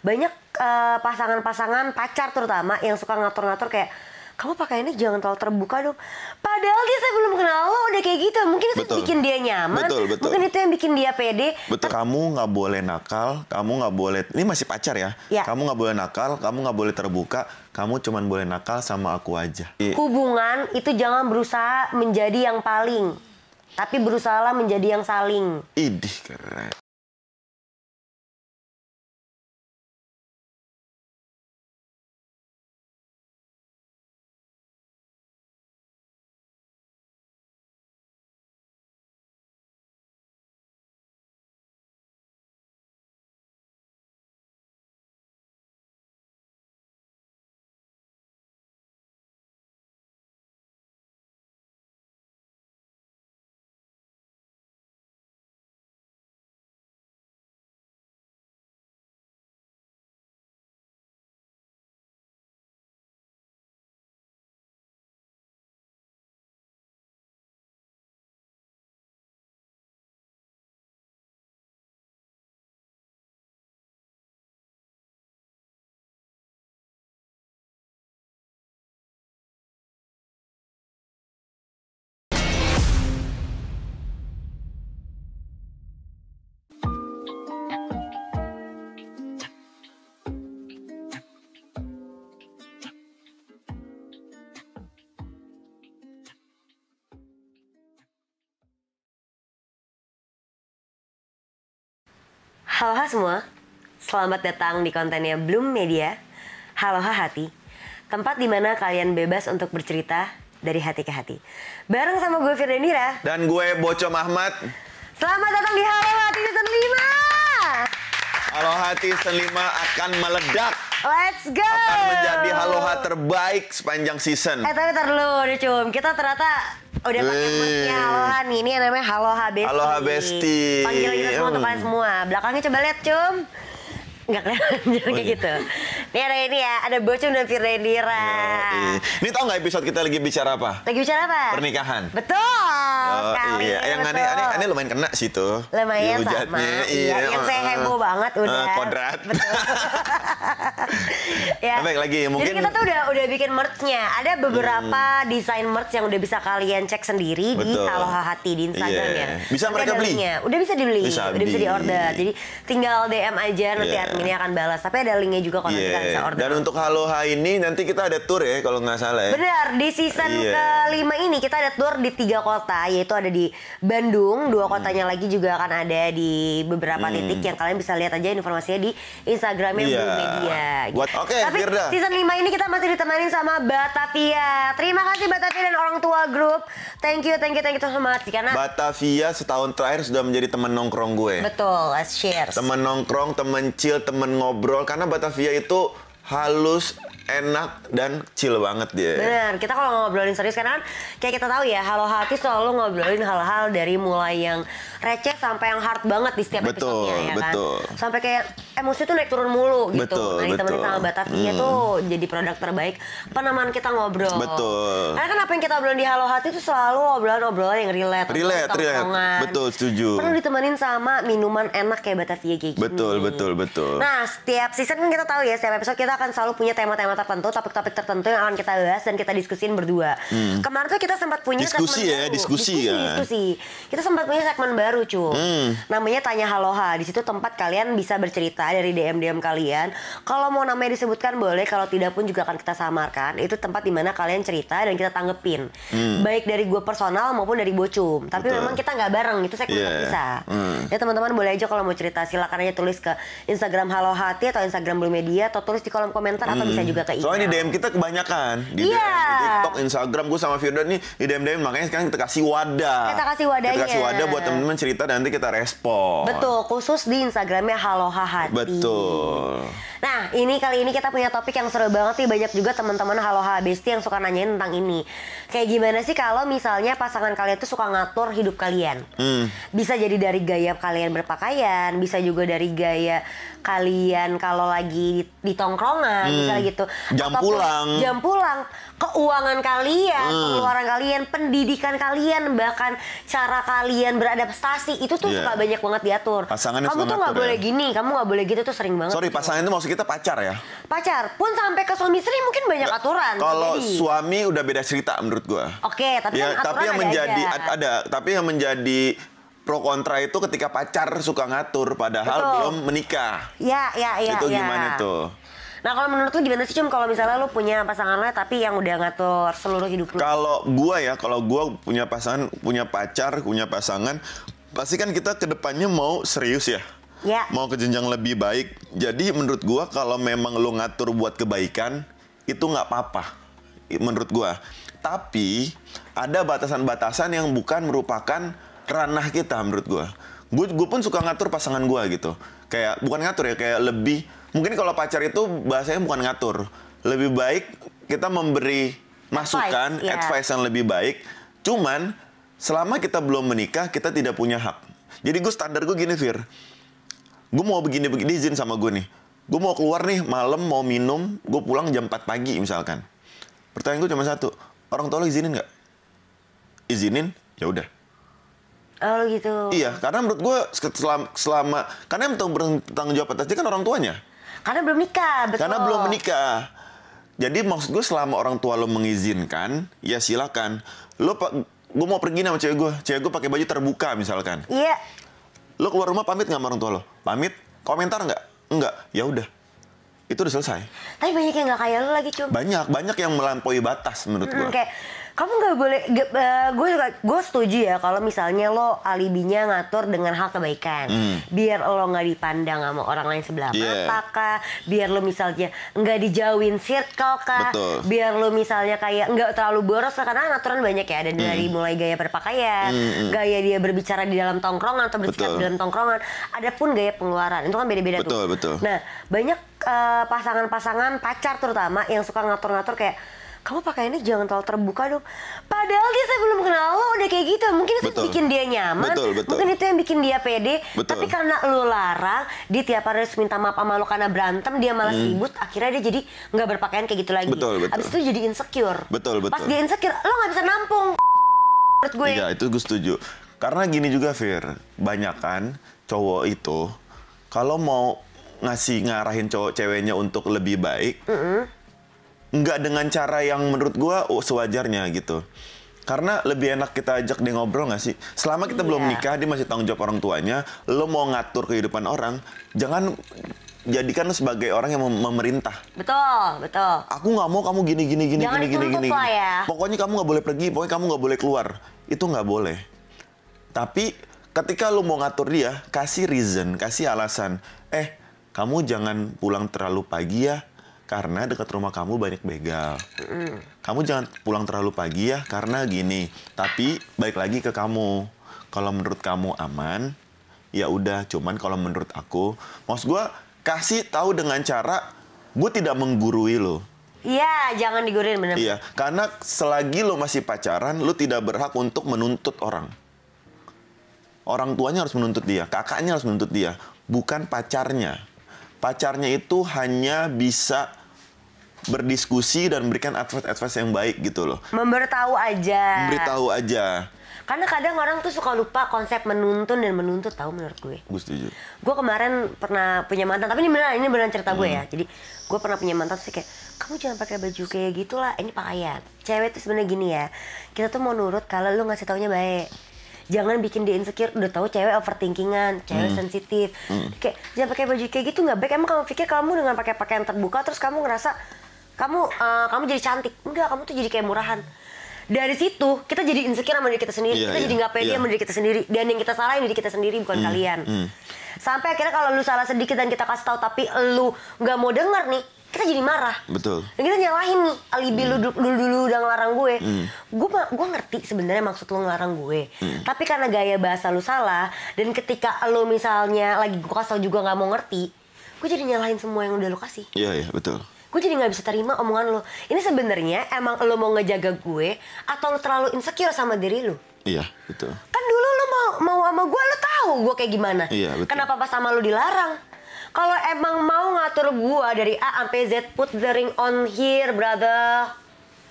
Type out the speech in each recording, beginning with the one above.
banyak pasangan-pasangan pacar terutama yang suka ngatur-ngatur kayak kamu pakai ini jangan terlalu terbuka dong. Padahal dia sebelum kenal lo udah kayak gitu. Mungkin itu bikin dia nyaman. Betul. Mungkin itu yang bikin dia pede. Betul. Kamu nggak boleh nakal. Kamu nggak boleh. Ini masih pacar ya. Kamu nggak boleh nakal. Kamu nggak boleh terbuka. Kamu cuman boleh nakal sama aku aja. Hubungan itu jangan berusaha menjadi yang paling, tapi berusahalah menjadi yang saling. Idih keren. Halo semua, selamat datang di kontennya Bloom Media. Halo Hati, tempat dimana kalian bebas untuk bercerita dari hati ke hati. Bareng sama gue Firdanira. Dan gue Bocom Ahmad. Selamat datang di Halo Hati Season 5. Halo Hati Season 5 akan meledak. Let's go. Akan menjadi Halo Hati terbaik sepanjang season. Tapi ntar dulu deh Cum, kita ternyata udah pakai merch-nya Haloha nih. Ini yang namanya Haloha Besti. Haloha Besti. Panggilan kita semua untuk kalian semua. Belakangnya coba lihat Cum. Nggak kelihatan kayak gitu. Nih ada ini ya, ada Bocom dan Firdanira. Ini tau nggak episode kita lagi bicara apa? Lagi bicara apa? Pernikahan. Betul sekali. Iya. Yang aneh lumayan kena sih tuh. Lumayan sama. Iya. Yang saya heboh banget udah. Kodrat. Betul. Ya. Baik lagi mungkin. Jadi kita tuh udah bikin merch-nya. Ada beberapa desain merch yang udah bisa kalian cek sendiri di Haloha Hati di Instagram ya. Bisa mereka beli? Udah bisa dibeli. Bisa udah bisa diorder. Jadi tinggal DM aja nanti adminnya akan balas. Tapi ada linknya juga kalau nanti kalian bisa order. Dan untuk Haloha ini nanti kita ada tour ya kalau nggak salah ya. Benar, di season ke-5 ini kita ada tour di 3 kota, yaitu ada di Bandung, 2 kotanya lagi juga akan ada di beberapa titik yang kalian bisa lihat aja informasinya di Instagramnya Bloom Media. Tapi Firda, season 5 ini kita masih ditemani sama Batavia. Terima kasih Batavia dan orang tua grup. Thank you so much. Karena Batavia setahun terakhir sudah menjadi teman nongkrong gue. Betul, let's share. Teman nongkrong, teman chill, teman ngobrol. Karena Batavia itu halus, enak, dan chill banget dia. Bener, kita kalau ngobrolin serius karena kan kayak kita tahu ya, Halo Hati selalu ngobrolin hal-hal dari mulai yang receh sampai yang hard banget di setiap episode-nya ya kan. Sampai kayak emosi tuh naik turun mulu gitu. Nah ditemenin sama Batavia tuh jadi produk terbaik peneman kita ngobrol. Karena kan apa yang kita obrolin di Halo Hati itu selalu obrolan-obrolan yang relate. Betul, setuju. Perlu ditemenin sama minuman enak kayak Batavia kayak gini. Betul. Nah setiap season kan kita tahu ya, setiap episode kita akan selalu punya tema-tema tertentu, topik-topik tertentu yang akan kita bahas dan kita diskusin berdua. Kemarin tuh kita sempat punya diskusi. Kita sempat punya segmen baru namanya Tanya Haloha. Di situ tempat kalian bisa bercerita dari DM kalian. Kalau mau namanya disebutkan boleh, kalau tidak pun juga akan kita samarkan. Itu tempat dimana kalian cerita dan kita tanggepin. Baik dari gue personal maupun dari Bocum. Tapi memang kita nggak bareng, itu segmen terpisah. Ya teman-teman boleh aja kalau mau cerita, silakan aja tulis ke Instagram Halo Hati atau Instagram Bloom Media, atau tulis di kolom komentar atau bisa juga ke email. Soalnya di DM kita kebanyakan di TikTok, Instagram, gue sama Firda nih di DM makanya sekarang kita kasih wadah. Kita kasih wadahnya. Kita kasih wadah buat teman-teman cerita dan nanti kita respon. Betul, khusus di Instagramnya Haloha Hati. Betul. Nah, kali ini kita punya topik yang seru banget nih. Banyak juga teman-teman Haloha Besti yang suka nanyain tentang ini. Kayak gimana sih kalau misalnya pasangan kalian tuh suka ngatur hidup kalian? Bisa jadi dari gaya kalian berpakaian, bisa juga dari gaya kalian kalau lagi di tongkrongan, misalnya gitu. Jam pulang, keuangan kalian, pengeluaran kalian, pendidikan kalian, bahkan cara kalian beradaptasi itu tuh suka banyak banget diatur. Pasangannya Kamu tuh nggak boleh gini, kamu nggak boleh gitu tuh sering banget. Sorry, pasangan itu maksud kita pacar ya? Pacar pun sampai ke suami istri mungkin banyak aturan. Kalau suami udah beda cerita menurut gua. Oke, tapi ya, kan aturan tapi yang tapi yang menjadi pro kontra itu ketika pacar suka ngatur padahal belum menikah. Iya. Itu gimana tuh? Nah kalau menurut lu gimana sih Cum kalau misalnya lu punya pasangan lo tapi yang udah ngatur seluruh hidup lu? Kalau gua punya pasangan, punya pacar, punya pasangan, pasti kan kita kedepannya mau serius ya. Ya. Mau ke jenjang lebih baik. Jadi menurut gua kalau memang lu ngatur buat kebaikan itu nggak apa-apa menurut gua. Tapi ada batasan-batasan yang bukan merupakan ranah kita menurut gua. Gue pun suka ngatur pasangan gua gitu. Kayak bukan ngatur ya, kayak lebih mungkin kalau pacar itu bahasanya bukan ngatur. Lebih baik kita memberi masukan, advice yang lebih baik. Cuman selama kita belum menikah, kita tidak punya hak. Jadi gue standar gue gini, Fir. Gue mau begini izin sama gue nih. Gue mau keluar nih malam mau minum, gue pulang jam 4 pagi misalkan. Pertanyaan gue cuma satu, orang tua lo izinin nggak? Izinin, ya udah. Oh gitu. Iya, karena menurut gue selama karena yang bertanggung jawab atasnya kan orang tuanya. Karena belum nikah, betul. Karena belum menikah. Jadi maksud gue selama orang tua lo mengizinkan, ya silakan. Gue mau pergi sama cewek gue pakai baju terbuka misalkan. Iya. Lo keluar rumah pamit nggak sama orang tua lo? Pamit? Komentar nggak? Enggak. Ya udah. Itu udah selesai. Tapi banyak yang nggak kayak lo lagi, Cum. Banyak yang melampaui batas menurut gue. Kayak kamu nggak boleh, gue setuju ya kalau misalnya lo alibinya ngatur dengan hal kebaikan, biar lo nggak dipandang sama orang lain sebelah mata kah, biar lo misalnya nggak dijauhin circle kah, biar lo misalnya kayak nggak terlalu boros, karena aturan banyak ya, ada dari mulai gaya berpakaian, gaya dia berbicara di dalam tongkrongan atau bersikap di dalam tongkrongan, ada pun gaya pengeluaran, itu kan beda-beda tuh. Betul. Nah banyak pasangan-pasangan pacar terutama yang suka ngatur-ngatur kayak kamu pakaiannya jangan terlalu terbuka dong. Padahal dia sebelum kenal lo udah kayak gitu. Mungkin itu bikin dia nyaman. Mungkin itu yang bikin dia pede. Tapi karena lo larang, dia tiap hari harus minta maaf sama lo karena berantem, dia malas ribut. Akhirnya dia jadi nggak berpakaian kayak gitu lagi. Abis itu jadi insecure. Pas dia insecure, lo nggak bisa nampung. Menurut gue. Iya, itu gue setuju. Karena gini juga, Fir. Banyak kan cowok itu, kalau mau ngarahin cowok ceweknya untuk lebih baik, nggak dengan cara yang menurut gue sewajarnya gitu. Karena lebih enak kita ajak dia ngobrol nggak sih? Selama kita belum nikah, dia masih tanggung jawab orang tuanya. Lo mau ngatur kehidupan orang, jangan jadikan lo sebagai orang yang memerintah. Betul. Aku nggak mau kamu gini. Ya. Pokoknya kamu nggak boleh pergi, pokoknya kamu nggak boleh keluar. Itu nggak boleh. Tapi ketika lo mau ngatur dia, kasih reason, kasih alasan. Kamu jangan pulang terlalu pagi ya. Karena dekat rumah kamu banyak begal. Kamu jangan pulang terlalu pagi ya, karena gini. Tapi balik lagi ke kamu. Kalau menurut kamu aman, ya udah. Cuman kalau menurut aku, maksud gue kasih tahu dengan cara gue tidak menggurui lo. Iya, jangan diguruin bener. Iya, karena selagi lo masih pacaran, lo tidak berhak untuk menuntut orang. Orang tuanya harus menuntut dia, kakaknya harus menuntut dia, bukan pacarnya. Pacarnya itu hanya bisa berdiskusi dan memberikan advice yang baik gitu loh. Memberitahu aja. Karena kadang orang tuh suka lupa konsep menuntun dan menuntut, tahu menurut gue. Gue setuju. Gue kemarin pernah punya mantan, tapi ini beneran cerita gue ya. Jadi gue pernah punya mantan sih kayak, kamu jangan pakai baju kayak gitulah, ini pakaian. Cewek tuh sebenarnya gini ya, kita tuh mau nurut kalau lu ngasih taunya baik. Jangan bikin dia insecure, udah tahu cewek overthinkingan, cewek sensitif. Kayak jangan pakai baju kayak gitu nggak baik. Emang kamu pikir kamu dengan pakai pakaian terbuka terus kamu ngerasa kamu jadi cantik? Enggak, kamu tuh jadi kayak murahan. Dari situ kita jadi insecure sama diri kita sendiri. Kita jadi nggak pede sama diri kita sendiri. Dan yang kita salahin diri kita sendiri, bukan kalian. Sampai akhirnya kalau lu salah sedikit dan kita kasih tahu tapi lu nggak mau denger nih, kita jadi marah. Betul. Dan kita nyalahin nih, alibi lu dulu udah ngelarang gue. Gue ngerti sebenarnya maksud lu ngelarang gue. Tapi karena gaya bahasa lu salah, dan ketika lu misalnya lagi gue kasih tau juga nggak mau ngerti, gue jadi nyalahin semua yang udah lu kasih. Iya, betul. Gue jadi nggak bisa terima omongan lu. Ini sebenarnya emang lu mau ngejaga gue atau lu terlalu insecure sama diri lu? Iya, betul. Kan dulu lu mau sama gue, lu tahu gue kayak gimana. Iya, betul. Kenapa pas sama lu dilarang? Kalau emang mau ngatur gua dari A sampai Z, put the ring on here, brother.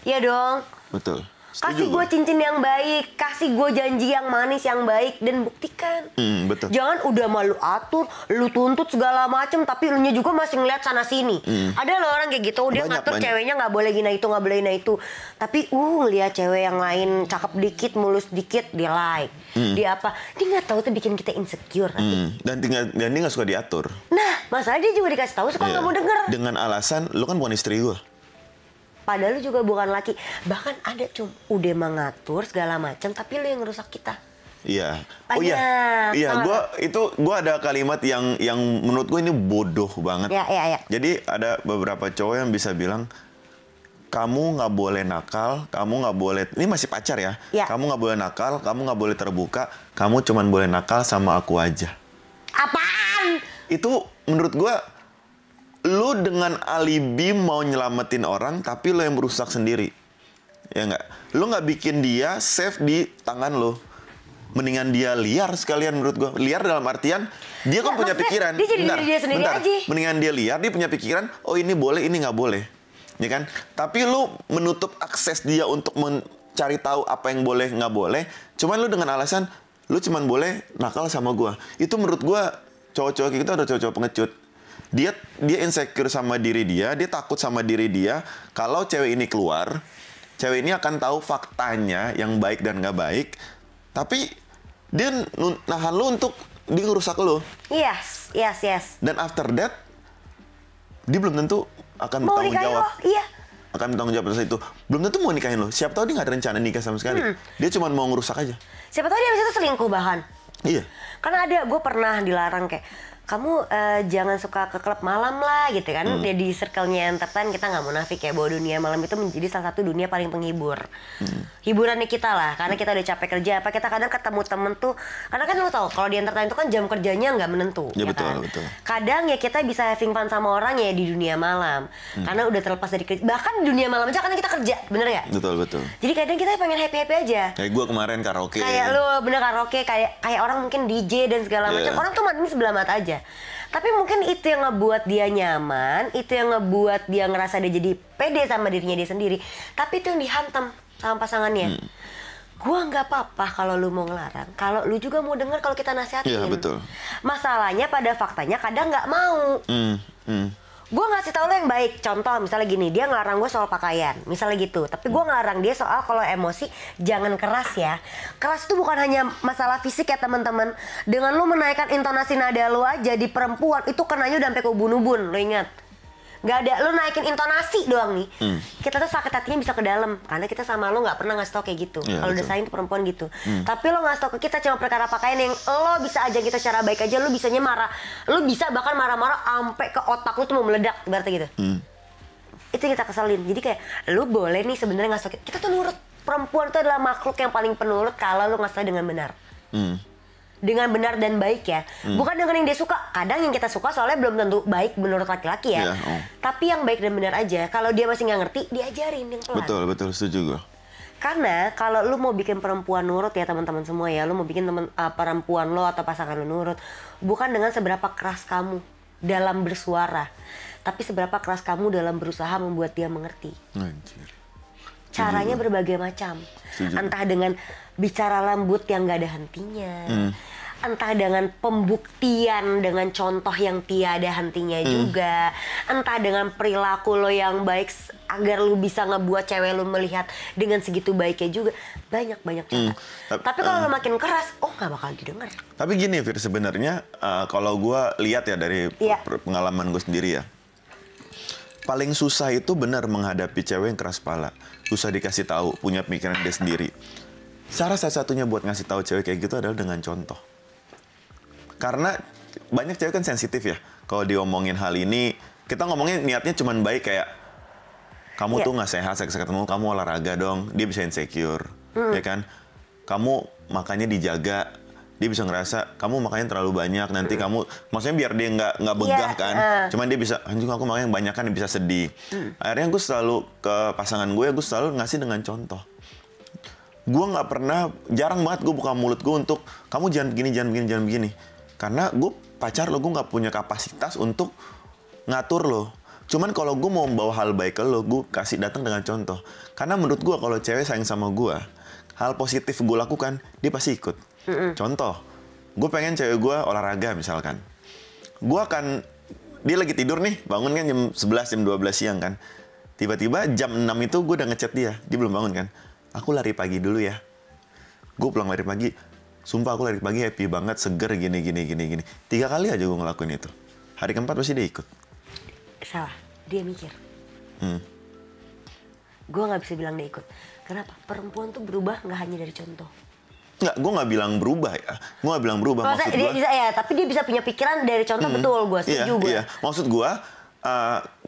Iya dong. Betul. Kasih gue cincin yang baik, kasih gue janji yang manis yang baik, dan buktikan. Betul. Jangan udah malu atur, lu tuntut segala macem, tapi lu nya juga masih ngeliat sana sini. Ada loh orang kayak gitu, dia ngatur ceweknya nggak boleh gini itu, nggak boleh gini itu. Tapi lihat cewek yang lain cakep dikit, mulus dikit, dia like. Dia apa? Dia nggak tahu tuh bikin kita insecure. Dan dia nggak suka diatur. Nah, masalah dia juga dikasih tahu suka nggak mau denger. Dengan alasan lu kan bukan istri gue. Padahal lu juga bukan laki. Bahkan ada udah mengatur segala macam, tapi lu yang ngerusak kita. Iya. Banyak. Gua ada kalimat yang menurut gue ini bodoh banget. Iya. Jadi ada beberapa cowok yang bisa bilang, kamu nggak boleh nakal, kamu nggak boleh, ini masih pacar ya. Kamu nggak boleh nakal, kamu nggak boleh terbuka, kamu cuman boleh nakal sama aku aja. Apaan? Itu menurut gue, lu dengan alibi mau nyelamatin orang, tapi lu yang merusak sendiri. Ya nggak? Lu nggak bikin dia safe di tangan lu. Mendingan dia liar sekalian menurut gua. Liar dalam artian, dia kan punya pikiran. Dia jadi diri dia sendiri aja. Mendingan dia liar, dia punya pikiran, oh ini boleh, ini nggak boleh. Ya kan? Tapi lu menutup akses dia untuk mencari tahu apa yang boleh, nggak boleh. Cuman lu dengan alasan, lu cuman boleh nakal sama gua. Itu menurut gua, cowok-cowok kita udah cowok-cowok pengecut. Dia insecure sama diri dia takut sama diri dia. Kalau cewek ini keluar, cewek ini akan tahu faktanya yang baik dan nggak baik. Tapi dia nahan lu untuk dia ngerusak lu. Yes. Dan after that, dia belum tentu akan bertanggung jawab. Iya. Akan bertanggung jawab atas itu. Belum tentu mau nikahin lo. Siapa tahu dia nggak ada rencana nikah sama sekali. Dia cuma mau ngerusak aja. Siapa tahu dia abis itu selingkuh bahkan. Iya. Karena gue pernah dilarang kayak, kamu jangan suka ke klub malam lah gitu kan. Dia di circle-nya entertain, kita nggak munafik ya, bahwa dunia malam itu menjadi salah satu dunia paling penghibur. Hiburannya kita lah, karena kita udah capek kerja apa, kita kadang ketemu temen tuh, karena kan lo tau kalau di entertain itu kan jam kerjanya nggak menentu. Ya, kan? betul. Kadang ya kita bisa having fun sama orang ya di dunia malam, karena udah terlepas dari kerja. Bahkan di dunia malam aja karena kita kerja, bener ya? Betul. Jadi kadang kita pengen happy aja. Kayak gue kemarin karaoke. Kayak lo bener karaoke, kayak orang mungkin DJ dan segala macam. Orang tuh mandi sebelah mata aja. Tapi mungkin itu yang ngebuat dia nyaman, itu yang ngebuat dia ngerasa dia jadi pede sama dirinya dia sendiri. Tapi itu yang dihantam sama pasangannya. Gua nggak apa-apa kalau lu mau ngelarang, kalau lu juga mau denger kalau kita nasihatin. Iya, betul. Masalahnya pada faktanya kadang nggak mau. Gue ngasih tau lo yang baik. Contoh misalnya gini, dia ngelarang gue soal pakaian, misalnya gitu. Tapi gue ngelarang dia soal kalau emosi jangan keras ya. Keras itu bukan hanya masalah fisik ya teman-teman. Dengan lo menaikkan intonasi nada lo aja di perempuan, itu kenanya udah sampai ke ubun-ubun. Lo ingat? Gak ada, lo naikin intonasi doang nih. Kita tuh sakit hatinya bisa ke dalam, karena kita sama lo nggak pernah ngasih tau kayak gitu. Kalau udah sayang tuh perempuan gitu. Tapi lo ngasih tau ke kita cuma perkara pakaian yang lo bisa aja kita secara baik aja, lo bisanya marah. Lo bisa bahkan marah-marah sampai ke otak lo tuh mau meledak, berarti gitu. Itu yang kita keselin. Jadi kayak lo boleh nih sebenarnya ngasih tau kita tuh nurut. Perempuan itu adalah makhluk yang paling penurut kalau lo ngasih tau dengan benar. Dengan benar dan baik ya. Bukan dengan yang dia suka. Kadang yang kita suka soalnya belum tentu baik menurut laki-laki ya. Tapi yang baik dan benar aja. Kalau dia masih nggak ngerti, diajarin yang pelan. Betul, setuju gue. Karena kalau lu mau bikin perempuan nurut ya teman-teman semua ya, lu mau bikin perempuan lo atau pasangan lo nurut, bukan dengan seberapa keras kamu dalam bersuara, tapi seberapa keras kamu dalam berusaha membuat dia mengerti. Anjir. Caranya berbagai macam. Entah dengan bicara lembut yang gak ada hentinya, entah dengan pembuktian dengan contoh yang tiada hentinya juga, entah dengan perilaku lo yang baik agar lo bisa ngebuat cewek lo melihat dengan segitu baiknya juga. Banyak cara. Tapi kalau lo makin keras, gak bakal didengar. Tapi gini Fir, sebenarnya kalau gue lihat ya dari pengalaman gue sendiri ya, paling susah itu benar menghadapi cewek yang keras kepala. Susah dikasih tahu, punya pikiran dia sendiri. Cara satu-satunya buat ngasih tahu cewek kayak gitu adalah dengan contoh. Karena banyak cewek kan sensitif ya. Kalau diomongin hal ini, kita ngomongin niatnya cuma baik kayak, kamu tuh nggak sehat, ketemu kamu olahraga dong. Dia bisa insecure, ya kan? Kamu makannya dijaga. Dia bisa ngerasa kamu makannya terlalu banyak, nanti kamu, maksudnya biar dia nggak begah kan. Cuman dia bisa, anjing aku makannya banyak kan, dia bisa sedih. Akhirnya gue selalu ke pasangan gue selalu ngasih dengan contoh. Gue nggak pernah, jarang banget gue buka mulut gue untuk kamu jangan begini. Karena gue pacar lo, gue nggak punya kapasitas untuk ngatur lo. Cuman kalau gue mau membawa hal baik ke lo, gue kasih datang dengan contoh. Karena menurut gue kalau cewek sayang sama gue, hal positif gue lakukan, dia pasti ikut. Contoh, gue pengen cewek gue olahraga misalkan. Gue akan, dia lagi tidur nih, bangun kan jam 11, jam 12 siang kan. Tiba-tiba jam 6 itu gue udah ngechat dia belum bangun kan. Aku lari pagi dulu ya. Gue pulang lari pagi, sumpah aku lari pagi happy banget, seger gini. 3 kali aja gue ngelakuin itu. Hari keempat pasti dia ikut. Salah, dia mikir. Gue nggak bisa bilang dia ikut. Kenapa? Perempuan tuh berubah nggak hanya dari contoh. Nggak, gue nggak bilang berubah ya. Gue nggak bilang berubah. Maksud dia bisa ya, tapi dia bisa punya pikiran dari contoh, betul. Gue setuju gue. Iya. Maksud gue,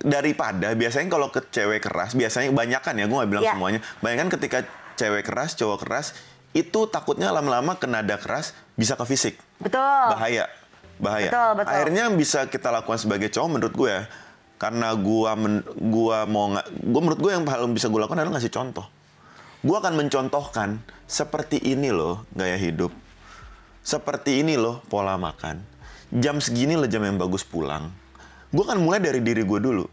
daripada biasanya kalau ke cewek keras, biasanya kebanyakan ya, gue nggak bilang semuanya. Banyakan ketika cewek keras, cowok keras, itu takutnya lama-lama ke nada keras bisa ke fisik. Betul. Bahaya. Betul. Akhirnya yang bisa kita lakukan sebagai cowok menurut gue ya, karena menurut gue yang paling bisa gue lakukan adalah ngasih contoh. Gue akan mencontohkan seperti ini loh gaya hidup, seperti ini loh pola makan, jam segini loh jam yang bagus pulang. Gue akan mulai dari diri gue dulu.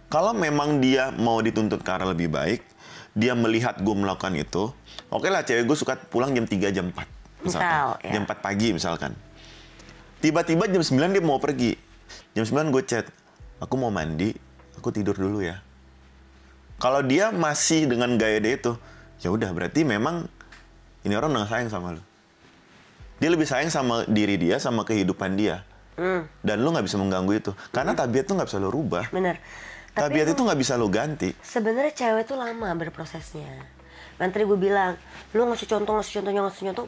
Kalau memang dia mau dituntut ke arah lebih baik, dia melihat gue melakukan itu, oke lah, cewek gue suka pulang jam 3, jam 4 misalkan. Jam 4 pagi misalkan. Tiba-tiba jam 9 dia mau pergi. Jam 9 gue chat, aku mau mandi, aku tidur dulu ya. Kalau dia masih dengan gaya dia itu, ya udah berarti memang ini orang udah sayang sama lu. Dia lebih sayang sama diri dia, sama kehidupan dia. Dan lu nggak bisa mengganggu itu. Karena tabiat tuh nggak bisa lu rubah. Bener. Tabiat itu nggak bisa lu ganti. Sebenarnya cewek tuh lama berprosesnya. Nanti gue bilang, lu ngasih contoh,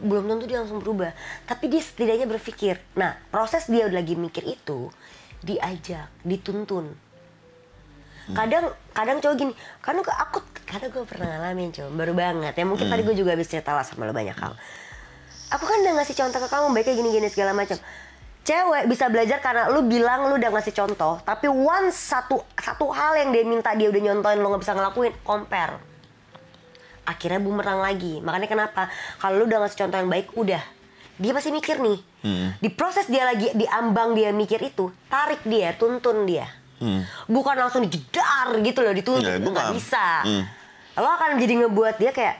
belum tentu dia langsung berubah. Tapi dia setidaknya berpikir. Nah, proses dia lagi mikir itu, diajak, dituntun. Kadang cowok gini, kadang gue pernah ngalamin cowok, baru banget. Ya mungkin tadi gue juga habis cerita lah sama lo banyak hal. Aku kan udah ngasih contoh ke kamu, baiknya gini-gini segala macam. Cewek bisa belajar karena lu bilang lu udah ngasih contoh, tapi satu hal yang dia minta dia udah nyontohin lo nggak bisa ngelakuin, compare. Akhirnya bumerang lagi. Makanya kenapa? Kalau lu udah ngasih contoh yang baik, udah. Dia pasti mikir nih. Di proses dia lagi, di ambang dia mikir itu, tarik dia, tuntun dia. Bukan langsung dijedar gitu loh, dituntun. Nggak bisa. Lo akan jadi ngebuat dia kayak,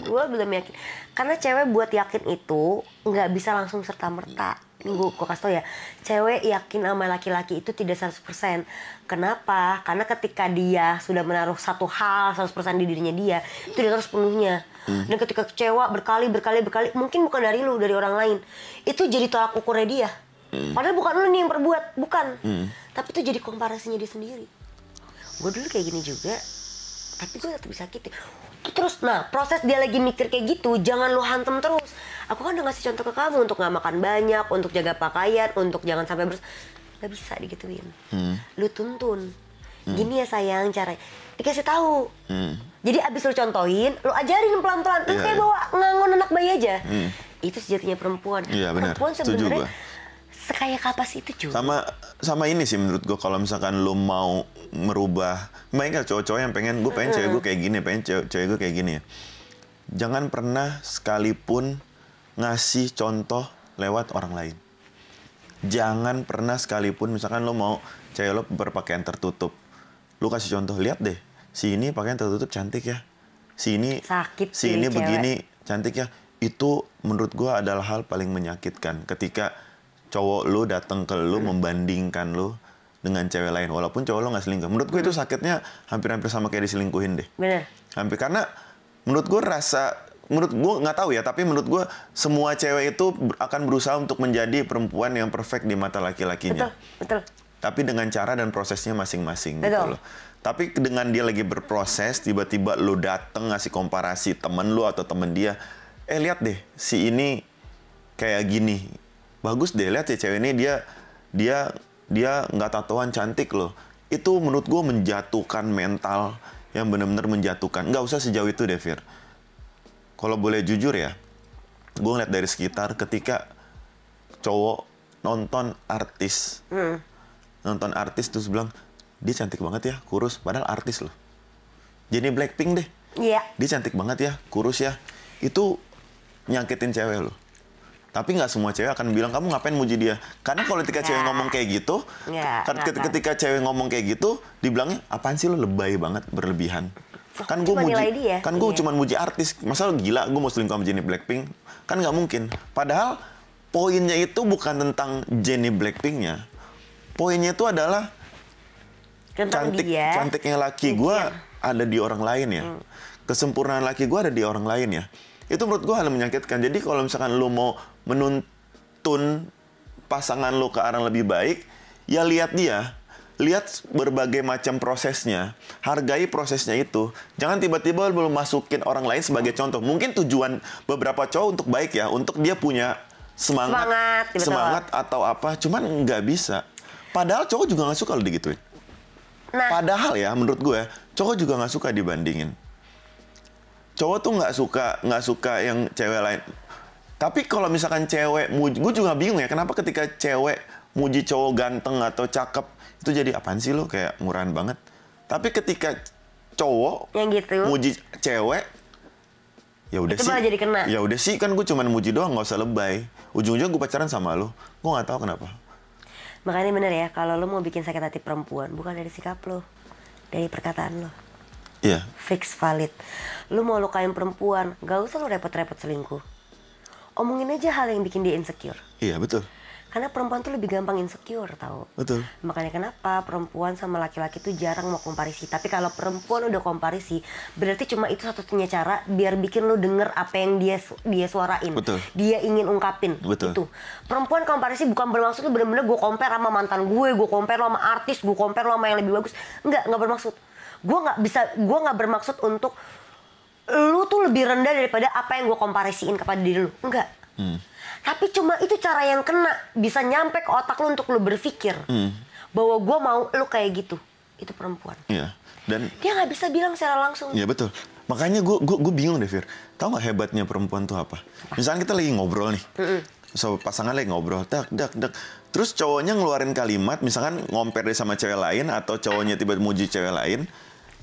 gue belum yakin. Karena cewek buat yakin itu, nggak bisa langsung serta-merta. Ini gue kasih tau ya, cewek yakin sama laki-laki itu tidak 100%. Kenapa? Karena ketika dia sudah menaruh satu hal 100% di dirinya dia, itu dia harus penuhnya. Dan ketika kecewa berkali, mungkin bukan dari lu, dari orang lain, itu jadi tolak ukurnya dia. Padahal bukan lu nih yang perbuat, bukan. Tapi itu jadi komparasinya dia sendiri. Gue dulu kayak gini juga, tapi gue tetap disakiti. Terus, nah proses dia lagi mikir kayak gitu, jangan lu hantem terus. Aku kan udah ngasih contoh ke kamu untuk gak makan banyak, untuk jaga pakaian, untuk jangan sampai gak bisa digituin. Lu tuntun. Gini ya sayang caranya. Dikasih tahu. Jadi abis lu contohin, lu ajarin pelan-pelan. Lu kayak bawa ngangon anak bayi aja. Itu sejatinya perempuan. Iya, benar. Perempuan sebenarnya sekaya kapas itu juga. Sama ini sih menurut gue, kalau misalkan lu mau merubah, banyak cowok-cowok yang pengen, gue pengen cewek gue kayak gini, pengen cewek gue kayak gini ya. Jangan pernah sekalipun ngasih contoh lewat orang lain. Jangan pernah sekalipun misalkan lo mau cewek lo berpakaian tertutup, lo kasih contoh, lihat deh, si ini pakaian tertutup cantik ya, si ini sakit, si ini cewek begini cantik ya. Itu menurut gue adalah hal paling menyakitkan ketika cowok lo datang ke lo membandingkan lo dengan cewek lain, walaupun cowok lo nggak selingkuh. Menurut gue itu sakitnya hampir-hampir sama kayak diselingkuhin deh. Bener. Hampir, karena menurut gue menurut gue nggak tahu ya, tapi menurut gue semua cewek itu akan berusaha untuk menjadi perempuan yang perfect di mata laki-lakinya. Betul. Tapi dengan cara dan prosesnya masing-masing gitu loh. Tapi dengan dia lagi berproses, tiba-tiba lu dateng ngasih komparasi temen lu atau temen dia, lihat deh si ini kayak gini, bagus deh, lihat ya cewek ini dia nggak tatoan cantik loh. Itu menurut gue menjatuhkan mental, yang benar-benar menjatuhkan. Nggak usah sejauh itu deh, Fir. Kalau boleh jujur ya, gue ngeliat dari sekitar ketika cowok nonton artis terus bilang, dia cantik banget ya, kurus, padahal artis loh. Jadi Blackpink deh, dia cantik banget ya, kurus ya, itu nyakitin cewek loh. Tapi nggak semua cewek akan bilang kamu ngapain muji dia. Karena kalau ketika cewek ngomong kayak gitu, ketika cewek ngomong kayak gitu, dibilangnya apaan sih lo lebay banget, berlebihan. Kan gue cuma muji artis. Masa lo gila gue mau selingkuh sama Jennie Blackpink? Kan nggak mungkin. Padahal poinnya itu bukan tentang Jennie Blackpinknya. Poinnya itu adalah cantiknya laki gue ada di orang lain ya. Kesempurnaan laki gue ada di orang lain ya. Itu menurut gue hal yang menyakitkan. Jadi kalau misalkan lo mau menuntun pasangan lo ke arah lebih baik, ya lihat dia. Lihat berbagai macam prosesnya. Hargai prosesnya itu. Jangan tiba-tiba belum masukin orang lain sebagai contoh. Mungkin tujuan beberapa cowok untuk baik ya. Untuk dia punya semangat atau apa. Cuman nggak bisa. Padahal cowok juga nggak suka lo digituin. Padahal ya menurut gue, cowok juga nggak suka dibandingin. Cowok tuh nggak suka yang cewek lain. Tapi kalau misalkan cewek muji, gue juga bingung ya kenapa ketika cewek muji cowok ganteng atau cakep itu jadi apaan sih lo, kayak murahan banget. Tapi ketika cowok yang gitu muji cewek, ya udah sih. Jadi kena. Ya udah sih, kan gue cuma muji doang, nggak usah lebay. Ujung-ujungnya gue pacaran sama lo, gue nggak tahu kenapa. Makanya bener ya, kalau lo mau bikin sakit hati perempuan, bukan dari sikap lo, dari perkataan lo. Iya. Fix valid. Lu mau lukain perempuan, gak usah lu repot-repot selingkuh. Omongin aja hal yang bikin dia insecure. Iya, betul. Karena perempuan tuh lebih gampang insecure, tau. Betul. Makanya kenapa perempuan sama laki-laki tuh jarang mau komparisi. Tapi kalau perempuan udah komparisi, berarti cuma itu satu-satunya cara biar bikin lu denger apa yang dia suarain. Betul. Dia ingin ungkapin. Betul. Itu. Perempuan komparisi bukan bermaksud tuh bener-bener gue compare sama mantan gue compare sama artis, gue compare sama yang lebih bagus. Enggak bermaksud. Gue nggak bermaksud untuk lu tuh lebih rendah daripada apa yang gue komparisiin kepada diri lu. Enggak. Tapi cuma itu cara yang kena, bisa nyampe ke otak lu untuk lu berpikir bahwa gue mau lu kayak gitu. Itu perempuan. Iya. Dan dia nggak bisa bilang secara langsung. Iya betul. Makanya gue bingung deh, Fir. Tahu nggak hebatnya perempuan tuh apa? Misalnya kita lagi ngobrol nih. So, pasangan lagi ngobrol, dak. Terus cowoknya ngeluarin kalimat, misalkan ngomper deh sama cewek lain, atau cowoknya tiba-tiba muji cewek lain.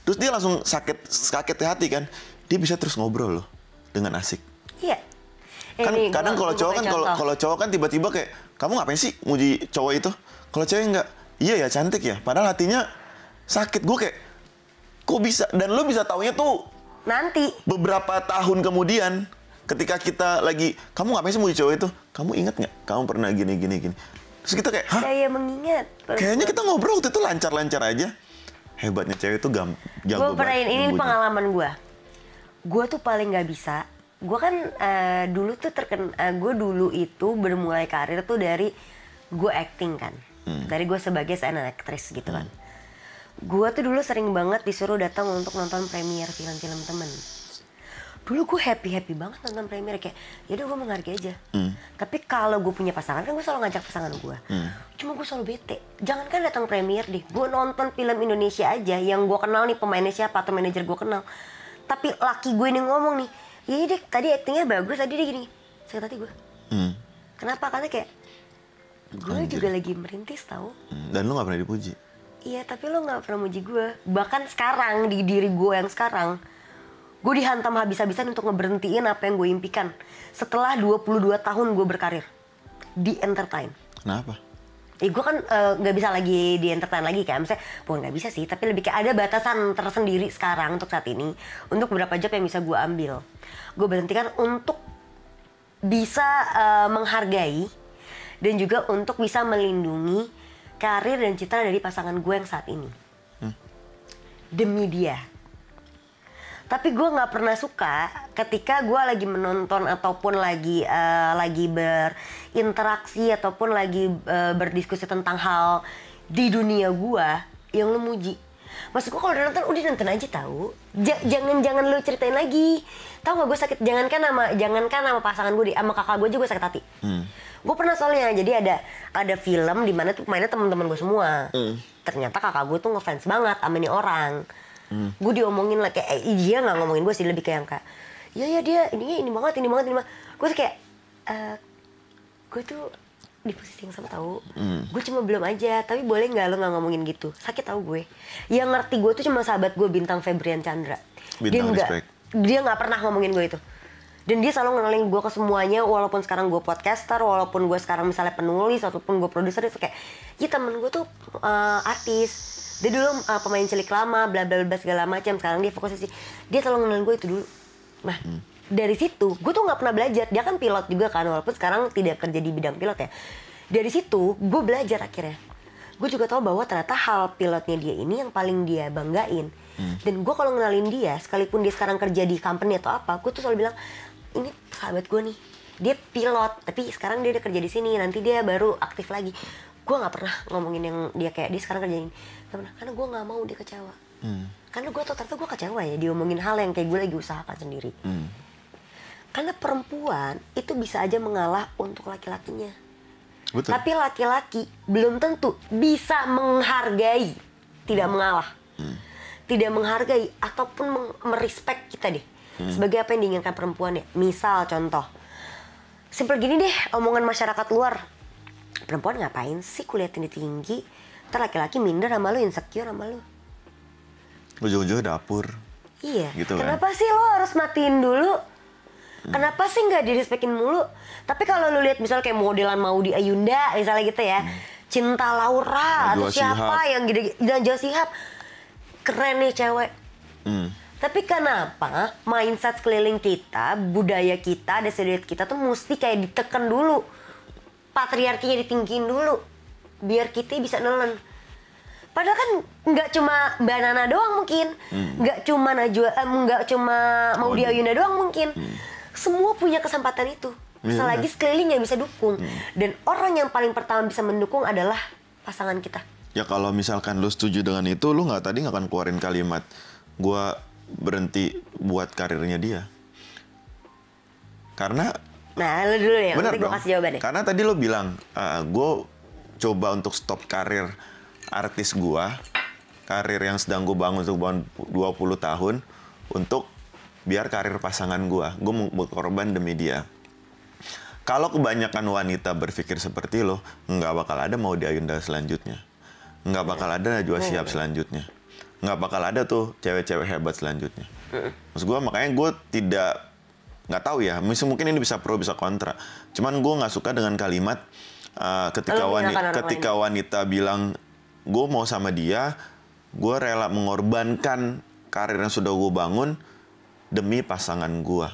Terus dia langsung sakit hati kan. Dia bisa terus ngobrol loh dengan asik. Iya. Kan kadang kalau cowok kan tiba-tiba kayak, kamu ngapain sih muji cowok itu? Kalau cewek enggak, iya ya cantik ya. Padahal hatinya sakit. Gue kayak, kok bisa? Dan lo bisa taunya tuh nanti beberapa tahun kemudian, ketika kita lagi, kamu ngapain sih muji cowok itu? Kamu inget nggak? Kamu pernah gini. Terus kita kayak, hah? Saya mengingat. Kayaknya kita ngobrol waktu itu lancar-lancar aja. Hebatnya cewek itu jago banget. Gue pernah ini pengalaman gue. Gue tuh paling nggak bisa. Gue kan gue dulu itu bermulai karir tuh dari gue acting kan. Dari gue sebagai seorang aktris gitu kan. Gue tuh dulu sering banget disuruh datang untuk nonton premier film-film temen. Dulu gue happy banget nonton premier, kayak yaudah gue menghargai aja. Tapi kalau gue punya pasangan kan gue selalu ngajak pasangan gue. Cuma gue selalu bete. Jangan kan datang premier deh, gue nonton film Indonesia aja yang gue kenal nih pemainnya siapa atau manajer gue kenal. Tapi laki gue ini ngomong nih, iya deh tadi aktingnya bagus, tadi dia gini. Sakit hati gue. Kenapa? Karena kayak gue juga lagi merintis tau. Dan lu gak pernah dipuji. Iya, tapi lo gak pernah muji gue. Bahkan sekarang, di diri gue yang sekarang, gue dihantam habis-habisan untuk ngeberhentiin apa yang gue impikan. Setelah 22 tahun gue berkarir di entertain. Kenapa? Gue kan gak bisa lagi di entertain lagi kan. Maksudnya, bukan gak bisa sih, tapi lebih kayak ada batasan tersendiri sekarang untuk saat ini. Untuk beberapa job yang bisa gue ambil. Gue berhentikan untuk bisa menghargai dan juga untuk bisa melindungi karir dan citra dari pasangan gue yang saat ini. Demi dia. Tapi gue nggak pernah suka ketika gue lagi menonton ataupun lagi berinteraksi ataupun lagi berdiskusi tentang hal di dunia gue yang lo muji. Maksud gue kalau udah nonton aja tahu. Jangan lo ceritain lagi. Tahu nggak gue sakit? Jangankan sama pasangan gue, sama kakak gue juga sakit hati. Gue pernah soalnya, jadi ada film di mana tuh mainnya teman-teman gue semua. Ternyata kakak gue tuh ngefans banget sama nih orang. Gue diomongin lah kayak, dia nggak ngomongin gue sih, lebih kayak iya dia ini banget. Gue tuh kayak, gue tuh di posisi yang sama tahu. Gue cuma belum aja, tapi boleh nggak lo nggak ngomongin gitu? Sakit tahu gue. Yang ngerti gue tuh cuma sahabat gue Bintang Febrian Chandra. Dia nggak pernah ngomongin gue itu. Dan dia selalu ngenalin gue ke semuanya, walaupun sekarang gue podcaster, walaupun gue sekarang misalnya penulis, ataupun gue produser, itu kayak, ya temen gue tuh artis. Dia dulu pemain cilik lama, bla bla bla segala macam. Sekarang dia fokusnya sih, dia selalu ngenalin gue itu dulu. Nah, dari situ gue tuh nggak pernah belajar. Dia kan pilot juga kan, walaupun sekarang tidak kerja di bidang pilot ya. Dari situ gue belajar akhirnya. Gue juga tahu bahwa ternyata hal pilotnya dia ini yang paling dia banggain. Dan gue kalau ngenalin dia, sekalipun dia sekarang kerja di company atau apa, gue tuh selalu bilang, ini sahabat gue nih, dia pilot, tapi sekarang dia udah kerja di sini, nanti dia baru aktif lagi. Gue nggak pernah ngomongin yang dia kayak dia sekarang kerjain, nggak pernah, karena gue nggak mau dia kecewa. Karena gue tau ternyata gue kecewa ya diomongin hal yang kayak gue lagi usahakan sendiri. Karena perempuan itu bisa aja mengalah untuk laki-lakinya. Betul. Tapi laki-laki belum tentu bisa menghargai, tidak mengalah, tidak menghargai ataupun merespek kita deh. Sebagai apa yang diinginkan perempuan ya. Misal contoh, simpel gini deh, omongan masyarakat luar. Perempuan ngapain sih kuliah tinggi-tinggi, ntar laki-laki minder sama lu, insecure sama lu. Ujung-ujungnya dapur. Iya, gitu kenapa sih lo harus matiin dulu? Kenapa sih nggak direspekin mulu? Tapi kalau lu lihat misal kayak modelan Maudy Ayunda misalnya gitu ya, Cinta Laura atau siapa yang gede, Najwa Shihab, keren nih cewek. Tapi kenapa mindset sekeliling kita, budaya kita, destinasi kita tuh mesti kayak ditekan dulu, patriarkinya ditinggiin dulu, biar kita bisa nelen. Padahal kan nggak cuma Mbak Nana doang mungkin, nggak cuma Najwa, nggak cuma Maudy Ayunda doang mungkin. Semua punya kesempatan itu, selagi sekeliling yang bisa dukung. Dan orang yang paling pertama bisa mendukung adalah pasangan kita. Ya kalau misalkan lu setuju dengan itu, lu tadi nggak akan keluarin kalimat gua berhenti buat karirnya dia. Karena lu dulu ya, nanti gue kasih jawabannya. Karena tadi lo bilang, gue coba untuk stop karir artis gue, karir yang sedang gue bangun untuk 20 tahun, untuk biar karir pasangan gue mau berkorban demi dia. Kalau kebanyakan wanita berpikir seperti lo, nggak bakal ada Maudy Ayunda selanjutnya. Nggak bakal ada Najwa Shihab selanjutnya. Nggak bakal ada tuh cewek-cewek hebat selanjutnya. Maksud gue, makanya gue nggak tahu ya, mungkin ini bisa pro bisa kontra. Cuman gue nggak suka dengan kalimat ketika wanita bilang gue mau sama dia, gue rela mengorbankan karir yang sudah gue bangun demi pasangan gue.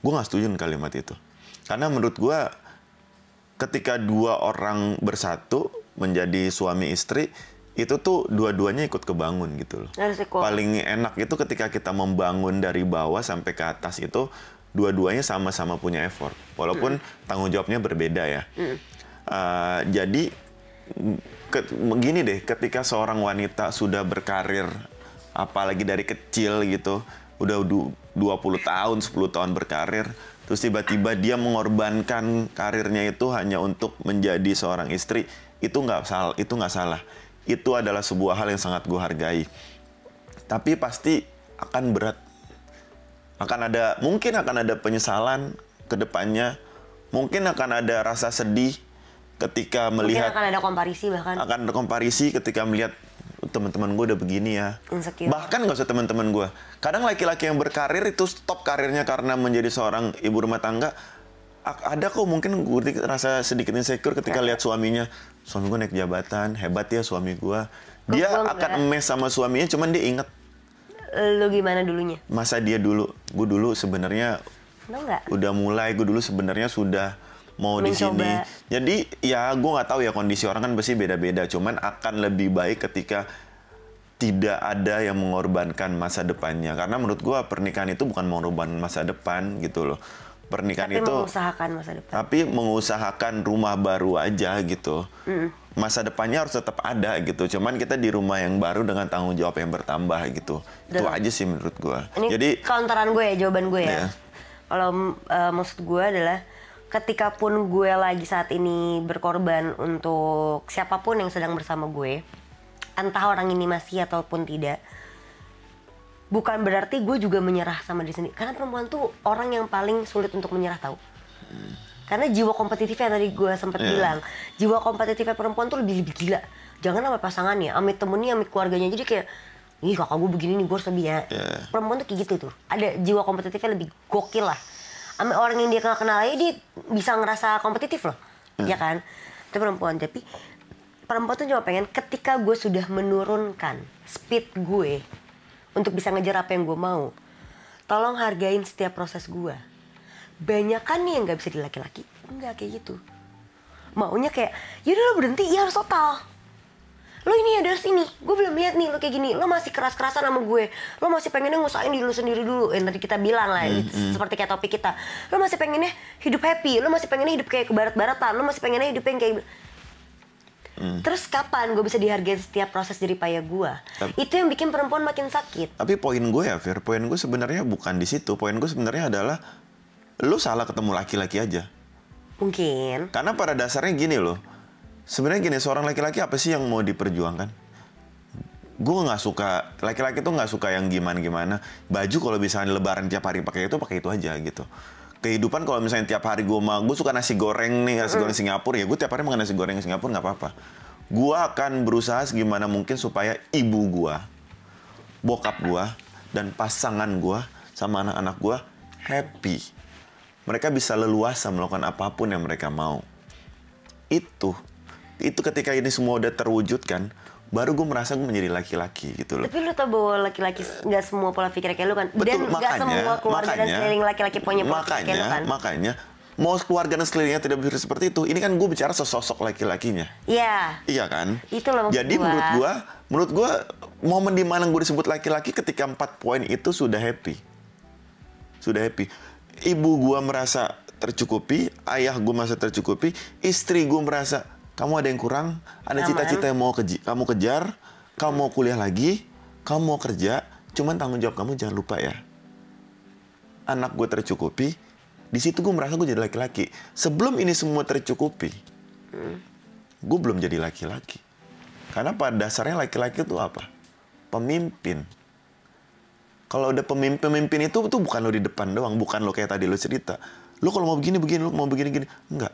Gue nggak setuju dengan kalimat itu. Karena menurut gue, ketika dua orang bersatu menjadi suami istri, itu tuh dua-duanya ikut kebangun gitu loh. Paling enak itu ketika kita membangun dari bawah sampai ke atas itu, dua-duanya sama-sama punya effort. Walaupun tanggung jawabnya berbeda ya. Jadi, begini deh, ketika seorang wanita sudah berkarir, apalagi dari kecil gitu, udah 20 tahun, 10 tahun berkarir, terus tiba-tiba dia mengorbankan karirnya itu hanya untuk menjadi seorang istri, itu nggak salah. Itu adalah sebuah hal yang sangat gue hargai. Tapi pasti akan berat. Mungkin akan ada penyesalan ke depannya. Mungkin akan ada rasa sedih ketika melihat. Mungkin akan ada komparisi bahkan. Akan ada komparisi ketika melihat teman-teman gue udah begini ya. Insecure. Bahkan nggak usah teman-teman gue. Kadang laki-laki yang berkarir itu stop karirnya karena menjadi seorang ibu rumah tangga. Ada kok mungkin gue rasa sedikit insecure ketika lihat suaminya. Suami gue naik jabatan, hebat ya suami gue. Dia akan emes sama suaminya, cuman dia inget. Lu gimana dulunya? Masa dia dulu, gue dulu sebenarnya udah mulai, gue dulu sebenarnya sudah mau di sini. Jadi ya gue nggak tahu ya, kondisi orang kan pasti beda-beda. Cuman akan lebih baik ketika tidak ada yang mengorbankan masa depannya. Karena menurut gue pernikahan itu bukan mengorbankan masa depan gitu loh. Pernikahan tapi itu mengusahakan masa depan. Tapi mengusahakan rumah baru aja gitu. Masa depannya harus tetap ada gitu. Cuman kita di rumah yang baru dengan tanggung jawab yang bertambah gitu. Itu aja sih menurut gue. Ini jadi counteran gue ya, jawaban gue ya. Kalau maksud gue adalah ketika pun gue lagi saat ini berkorban untuk siapapun yang sedang bersama gue, entah orang ini masih ataupun tidak, bukan berarti gue juga menyerah sama diri sendiri. Karena perempuan tuh orang yang paling sulit untuk menyerah, tahu. Karena jiwa kompetitifnya tadi gue sempat bilang, jiwa kompetitifnya perempuan tuh lebih gila. Jangan sama pasangannya, amit temennya, amit keluarganya. Jadi kayak, ih kakak gue begini nih, gue harus lebih ya. Perempuan tuh kayak gitu tuh. Ada jiwa kompetitifnya lebih gokil lah. sama orang yang dia kenal aja dia bisa ngerasa kompetitif loh, ya kan? Itu perempuan, tapi perempuan tuh cuma pengen ketika gue sudah menurunkan speed gue untuk bisa ngejar apa yang gue mau, tolong hargain setiap proses gue. Banyak kan nih yang nggak bisa di laki-laki, enggak kayak gitu. Maunya kayak, yaudah lo berhenti, ya harus total. Lo ini ada harus ini, gue belum lihat nih lo kayak gini, lo masih keras-kerasan sama gue, lo masih pengennya ngusahain diri lo sendiri dulu, yang tadi kita bilang lah, seperti kayak topik kita. Lo masih pengennya hidup happy, lo masih pengennya hidup kayak ke barat-baratan, lo masih pengennya hidup yang kayak Terus kapan gue bisa dihargai setiap proses jerih payah gue? Itu yang bikin perempuan makin sakit. Tapi poin gue ya, Fir, poin gue sebenarnya bukan di situ. Poin gue sebenarnya adalah lu salah ketemu laki-laki aja. Mungkin. Karena pada dasarnya gini loh. Sebenarnya gini, seorang laki-laki apa sih yang mau diperjuangkan? Gue nggak suka, laki-laki tuh nggak suka yang gimana-gimana. Baju kalau misalnya lebaran tiap hari pakai itu aja gitu. Kehidupan kalau misalnya tiap hari gue suka nasi goreng nih, nasi goreng Singapura, ya gue tiap hari makan nasi goreng Singapura nggak apa-apa. Gue akan berusaha segimana mungkin supaya ibu gue, bokap gue, dan pasangan gue sama anak-anak gue happy. Mereka bisa leluasa melakukan apapun yang mereka mau. Itu ketika ini semua udah terwujudkan, baru gue merasa gue menjadi laki-laki gitu loh. Tapi lu tau bahwa laki-laki nggak semua pola pikir kayak lu kan? Betul, dan nggak semua keluarga dan sekeliling laki-laki punya pola pikir kayak lu kan? Makanya, mau keluarga dan sekelilingnya tidak berpikir seperti itu, ini kan gue bicara sosok laki-lakinya. Iya. Iya kan? Itu loh maksud Jadi gua. menurut gue, momen di mana gue disebut laki-laki ketika 4 poin itu sudah happy. Sudah happy. Ibu gue merasa tercukupi, ayah gue merasa tercukupi, istri gue merasa kamu ada yang kurang, ada cita-cita yang mau kamu kejar, kamu mau kuliah lagi, kamu mau kerja, cuman tanggung jawab kamu jangan lupa ya. Anak gue tercukupi, di situ gue merasa gue jadi laki-laki. Sebelum ini semua tercukupi, gue belum jadi laki-laki. Karena pada dasarnya laki-laki itu apa? Pemimpin. Kalau udah pemimpin itu bukan lo di depan doang, bukan lo kayak tadi lo cerita. Lo kalau mau begini, lo mau begini. Enggak.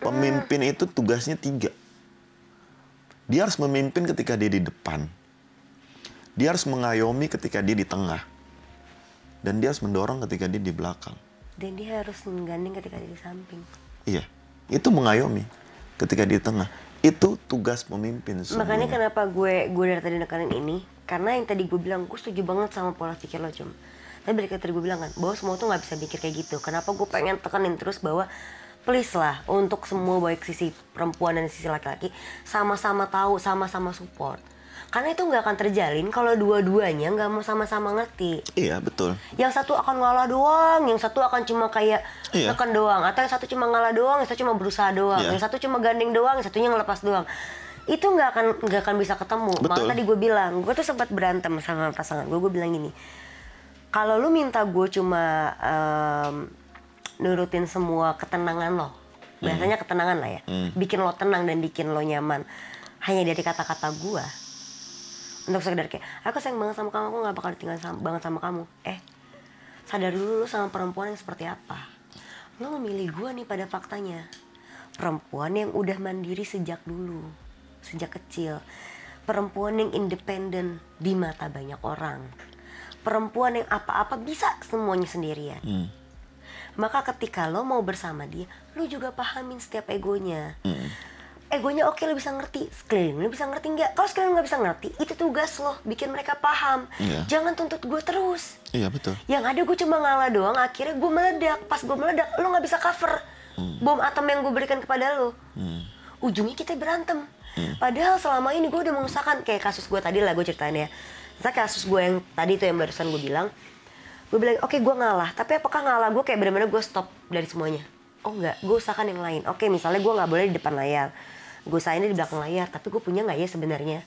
Pemimpin itu tugasnya 3. Dia harus memimpin ketika dia di depan. Dia harus mengayomi ketika dia di tengah. Dan dia harus mendorong ketika dia di belakang. Dan dia harus menggandeng ketika dia di samping. Iya, itu mengayomi ketika di tengah. Itu tugas pemimpin. Makanya kenapa gue dari tadi nekanin ini, karena yang tadi gue bilang, gue setuju banget sama pola pikir lo, Cum. Tapi balik tadi gue bilang kan, bahwa semua tuh nggak bisa mikir kayak gitu. Kenapa gue pengen tekanin terus bahwa please lah, untuk semua baik sisi perempuan dan sisi laki-laki sama-sama tahu, sama-sama support. Karena itu nggak akan terjalin kalau dua-duanya nggak mau sama-sama ngerti. Iya, betul. Yang satu akan ngalah doang, yang satu akan cuma kayak tekan doang, atau yang satu cuma ngalah doang, yang satu cuma berusaha doang, yang satu cuma gandeng doang, yang satunya ngelepas doang. Itu nggak akan bisa ketemu. Makanya tadi gue bilang, gue tuh sempat berantem sama pasangan gue bilang gini, kalau lu minta gue cuma nurutin semua ketenangan lo, biasanya ketenangan lah ya, bikin lo tenang dan bikin lo nyaman hanya dari kata-kata gue, untuk sekedar kayak aku sayang banget sama kamu, aku nggak bakal ditinggal banget sama kamu. Sadar dulu lo sama perempuan yang seperti apa. Lo memilih gue nih pada faktanya, perempuan yang udah mandiri sejak dulu, sejak kecil, perempuan yang independen di mata banyak orang, perempuan yang apa-apa bisa semuanya sendirian. Maka ketika lo mau bersama dia, lo juga pahamin setiap egonya. Egonya oke, lo bisa ngerti, sekeliling lo bisa ngerti nggak? Kalau sekeliling nggak bisa ngerti, itu tugas lo, bikin mereka paham. Jangan tuntut gue terus. Iya, betul. Yang ada gue cuma ngalah doang, akhirnya gue meledak. Pas gue meledak, lo nggak bisa cover bom atom yang gue berikan kepada lo. Ujungnya kita berantem. Padahal selama ini gue udah mengusahakan, kayak kasus gue tadi lah gue ceritain ya. Misalnya kasus gue yang tadi tuh yang barusan gue bilang oke, gue ngalah, tapi apakah ngalah gue kayak benar-benar gue stop dari semuanya? Oh enggak, gue usahakan yang lain. Oke, misalnya gue nggak boleh di depan layar, gue usahain di belakang layar, tapi gue punya nggak ya sebenarnya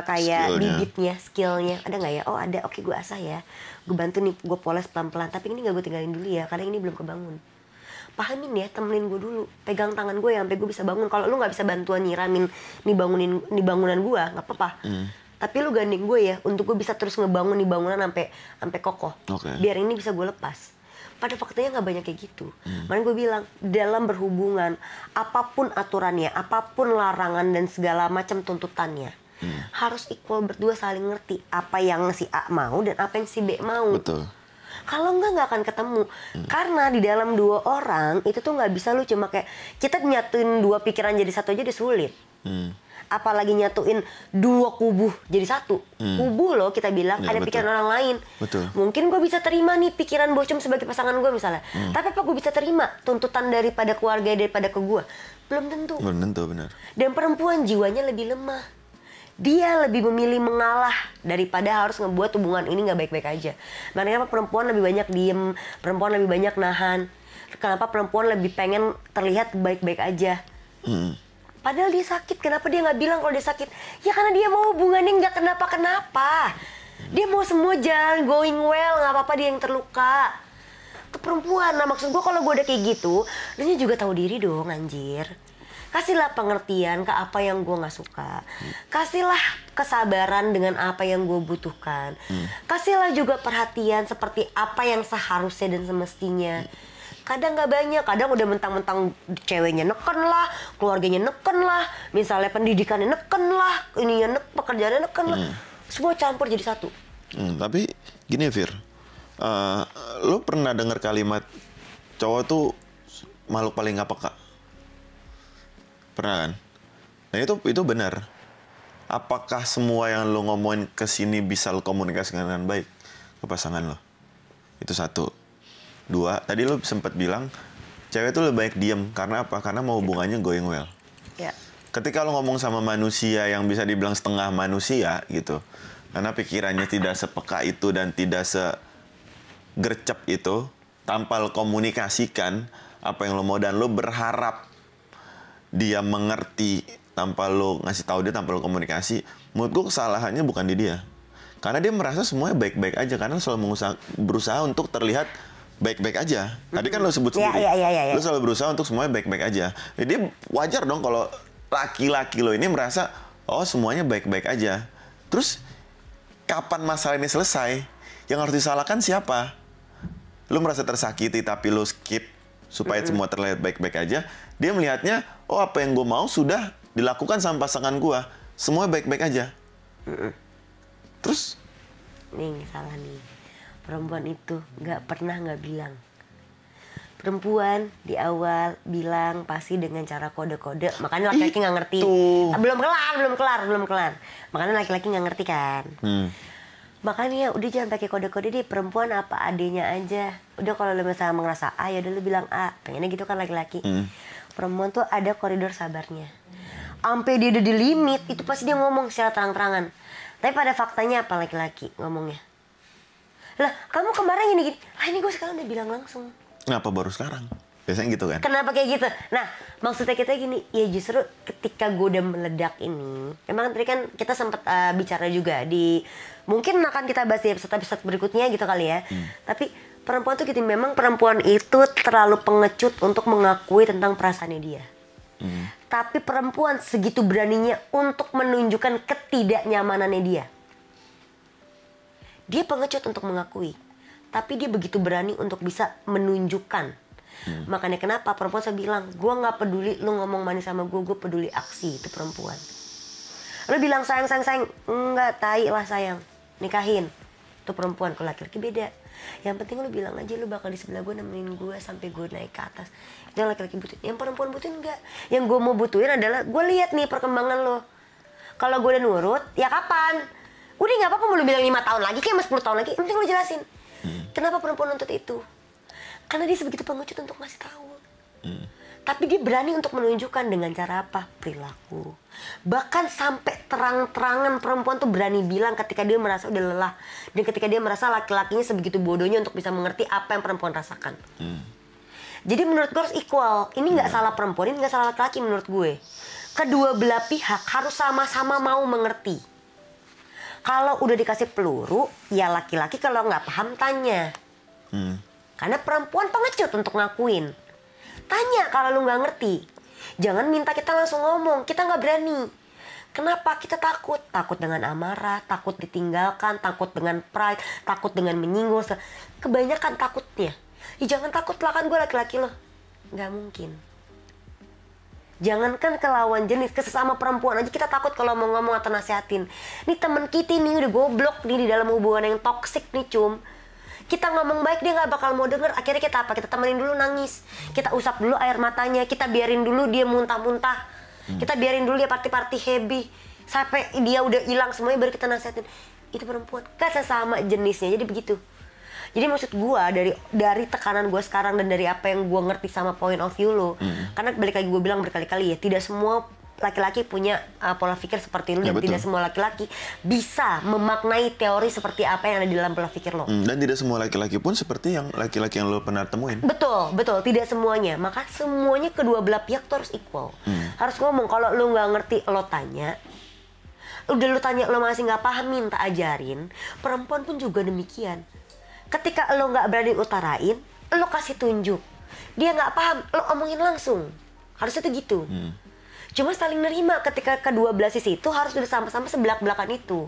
kayak bibitnya, skillnya ada nggak ya? Oh ada, oke gue asah ya, gue bantu nih, gue poles pelan-pelan, tapi ini nggak gue tinggalin dulu ya, karena ini belum kebangun. Pahamin ya, temenin gue dulu, pegang tangan gue ya sampai gue bisa bangun. Kalau lu nggak bisa bantuan nyiramin nih bangunan gue, nggak apa-apa. Tapi lu gandeng gue ya, untuk gue bisa terus ngebangun nih bangunan sampai kokoh. Biar ini bisa gue lepas. Pada faktanya nggak banyak kayak gitu. Makanya gue bilang, dalam berhubungan, apapun aturannya, apapun larangan dan segala macam tuntutannya, harus equal, berdua saling ngerti apa yang si A mau dan apa yang si B mau. Betul. Kalau nggak akan ketemu. Karena di dalam dua orang itu tuh nggak bisa lu cuma kayak kita nyatuin dua pikiran jadi satu aja udah sulit. Apalagi nyatuin dua kubu jadi satu. Kubu loh kita bilang Ya, ada betul. pikiran orang lain. Betul. Mungkin gue bisa terima nih pikiran Bocem sebagai pasangan gue misalnya. Tapi apa gue bisa terima tuntutan daripada keluarga daripada ke gue? Belum tentu. Belum tentu, benar. Dan perempuan jiwanya lebih lemah. Dia lebih memilih mengalah daripada harus ngebuat hubungan ini nggak baik-baik aja. Makanya perempuan lebih banyak diem, perempuan lebih banyak nahan. Kenapa perempuan lebih pengen terlihat baik-baik aja? Padahal dia sakit, kenapa dia nggak bilang kalau dia sakit? Ya karena dia mau hubungannya nggak kenapa-kenapa. Dia mau semua jalan going well, nggak apa-apa dia yang terluka. Ke perempuan, nah maksud gue kalau gue udah kayak gitu, dia juga tahu diri dong anjir. Kasihlah pengertian ke apa yang gue nggak suka. Kasihlah kesabaran dengan apa yang gue butuhkan. Kasihlah juga perhatian seperti apa yang seharusnya dan semestinya. Kadang nggak banyak, kadang udah mentang-mentang ceweknya neken lah, keluarganya neken lah, misalnya pendidikannya neken lah, ininya pekerjaannya neken lah, semua campur jadi satu. Tapi gini Fir, lo pernah dengar kalimat cowok tuh makhluk paling nggak peka? Pernah kan? Nah itu benar. Apakah semua yang lo ngomongin ke sini bisa lo komunikasikan dengan baik ke pasangan lo? Itu satu. Dua, tadi lo sempat bilang cewek tuh lebih baik diem. Karena apa? Karena mau hubungannya going well. Ya. Ketika lo ngomong sama manusia yang bisa dibilang setengah manusia gitu, karena pikirannya tidak sepeka itu dan tidak segercep itu, tanpa lo komunikasikan apa yang lo mau dan lo berharap dia mengerti tanpa lo ngasih tahu dia, tanpa lo komunikasi, menurut gue kesalahannya bukan di dia. Karena dia merasa semuanya baik-baik aja, karena selalu berusaha untuk terlihat baik-baik aja. Tadi kan lo sebut sendiri, lo selalu berusaha untuk semuanya baik-baik aja. Jadi wajar dong kalau laki-laki lo ini merasa, oh semuanya baik-baik aja. Terus kapan masalah ini selesai? Yang harus disalahkan siapa? Lo merasa tersakiti tapi lo skip supaya semua terlihat baik-baik aja. Dia melihatnya, oh apa yang gue mau sudah dilakukan sama pasangan gue. Semua baik-baik aja. Terus? Nih salah nih. Perempuan itu nggak pernah nggak bilang. Perempuan di awal bilang pasti dengan cara kode-kode. Makanya laki-laki nggak ngerti. Belum kelar. Makanya laki-laki nggak ngerti kan. Makanya udah jangan pakai kode-kode deh. Perempuan apa adanya aja. Udah kalau lu misalnya ngerasa A ya udah lu bilang A. Pengennya gitu kan laki-laki. Perempuan tuh ada koridor sabarnya. Sampai dia udah di limit itu pasti dia ngomong secara terang-terangan. Tapi pada faktanya apa laki-laki ngomongnya? Lah kamu kemarin gini-gini. Lah ini gue sekarang udah bilang langsung. Kenapa baru sekarang? Biasanya gitu kan? Kenapa kayak gitu? Nah maksudnya kita gini. Ya justru ketika gue udah meledak ini. Emang tadi kan kita sempat bicara juga di. Mungkin akan kita bahas di episode berikutnya gitu kali ya. Tapi perempuan tuh gitu. Memang perempuan itu terlalu pengecut untuk mengakui tentang perasaannya dia. Tapi perempuan segitu beraninya untuk menunjukkan ketidaknyamanannya dia. Dia pengecut untuk mengakui, tapi dia begitu berani untuk bisa menunjukkan. Makanya kenapa perempuan saya bilang, gue nggak peduli lu ngomong manis sama gue peduli aksi. Itu perempuan. Lu bilang sayang, enggak, tai lah sayang, nikahin. Itu perempuan. Kalau laki-laki beda. Yang penting lu bilang aja lu bakal di sebelah gue nemenin gue sampai gue naik ke atas. Itu yang laki-laki butuhin. Yang perempuan butuhin enggak. Yang gue mau butuhin adalah gue lihat nih perkembangan lo. Kalau gue udah nurut, ya kapan? Udah nggak apa-apa mau lu bilang 5 tahun lagi kayak 10 tahun lagi, yang penting lu jelasin. Kenapa perempuan nuntut itu? Karena dia sebegitu pengecut untuk ngasih tahu. Tapi dia berani untuk menunjukkan dengan cara apa? Perilaku. Bahkan sampai terang-terangan perempuan tuh berani bilang ketika dia merasa udah lelah. Dan ketika dia merasa laki-lakinya sebegitu bodohnya untuk bisa mengerti apa yang perempuan rasakan. Jadi menurut gue harus equal. Ini nggak salah perempuan, ini nggak salah laki-laki menurut gue. Kedua belah pihak harus sama-sama mau mengerti. Kalau udah dikasih peluru, ya laki-laki kalau nggak paham tanya. Karena perempuan pengecut untuk ngakuin. Tanya kalau lu nggak ngerti. Jangan minta kita langsung ngomong, kita nggak berani. Kenapa? Kita takut. Takut dengan amarah, takut ditinggalkan, takut dengan pride, takut dengan menyinggung. Kebanyakan takutnya. Ya jangan takut lah, kan gue laki-laki loh. Nggak mungkin. Jangankan ke lawan jenis, ke sesama perempuan aja kita takut kalau mau ngomong atau nasihatin. Nih temen kita nih udah goblok nih di dalam hubungan yang toksik nih cum. Kita ngomong baik dia nggak bakal mau denger. Akhirnya kita apa? Kita temenin dulu nangis. Kita usap dulu air matanya. Kita biarin dulu dia muntah-muntah. Kita biarin dulu dia party-party happy. Sampai dia udah hilang semuanya baru kita nasihatin. Itu perempuan. Kan sesama jenisnya. Jadi begitu. Jadi maksud gue dari tekanan gue sekarang dan dari apa yang gue ngerti sama point of view lo. Karena balik lagi gue bilang berkali-kali ya. Tidak semua laki-laki punya pola pikir seperti lu dan tidak semua laki-laki bisa memaknai teori seperti apa yang ada di dalam pola pikir lo. Dan tidak semua laki-laki pun seperti yang laki-laki yang lo pernah temuin. Betul, tidak semuanya. Maka semuanya kedua belah pihak tuh harus equal. Harus ngomong. Kalau lu nggak ngerti lo tanya. Udah lu tanya lo masih nggak paham minta ajarin. Perempuan pun juga demikian. Ketika lo nggak berani utarain, lo kasih tunjuk. Dia nggak paham, lo omongin langsung. Harusnya tuh gitu. Cuma saling nerima ketika kedua belah sisi itu harus udah sama-sama sebelak-belakan itu.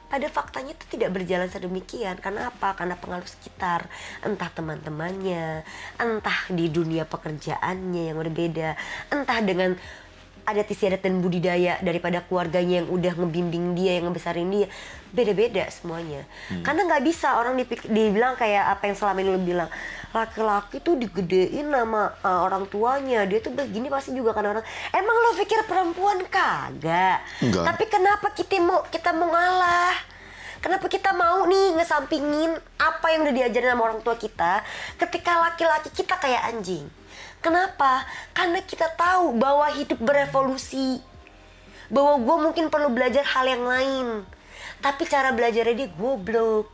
Pada faktanya itu tidak berjalan sedemikian. Karena apa? Karena pengaruh sekitar. Entah teman-temannya, entah di dunia pekerjaannya yang berbeda, entah dengan adat istiadat dan budidaya daripada keluarganya yang udah ngebimbing dia, yang ngebesarin dia. Beda-beda semuanya. Karena nggak bisa orang dibilang kayak apa yang selama ini lo bilang. Laki-laki tuh digedein sama orang tuanya. Dia tuh begini pasti juga kan orang. Emang lo pikir perempuan kagak? Enggak. Tapi kenapa kita mau ngalah? Kenapa kita mau nih ngesampingin apa yang udah diajarin sama orang tua kita ketika laki-laki kita kayak anjing? Kenapa? Karena kita tahu bahwa hidup berevolusi. Bahwa gue mungkin perlu belajar hal yang lain. Tapi cara belajarnya dia goblok.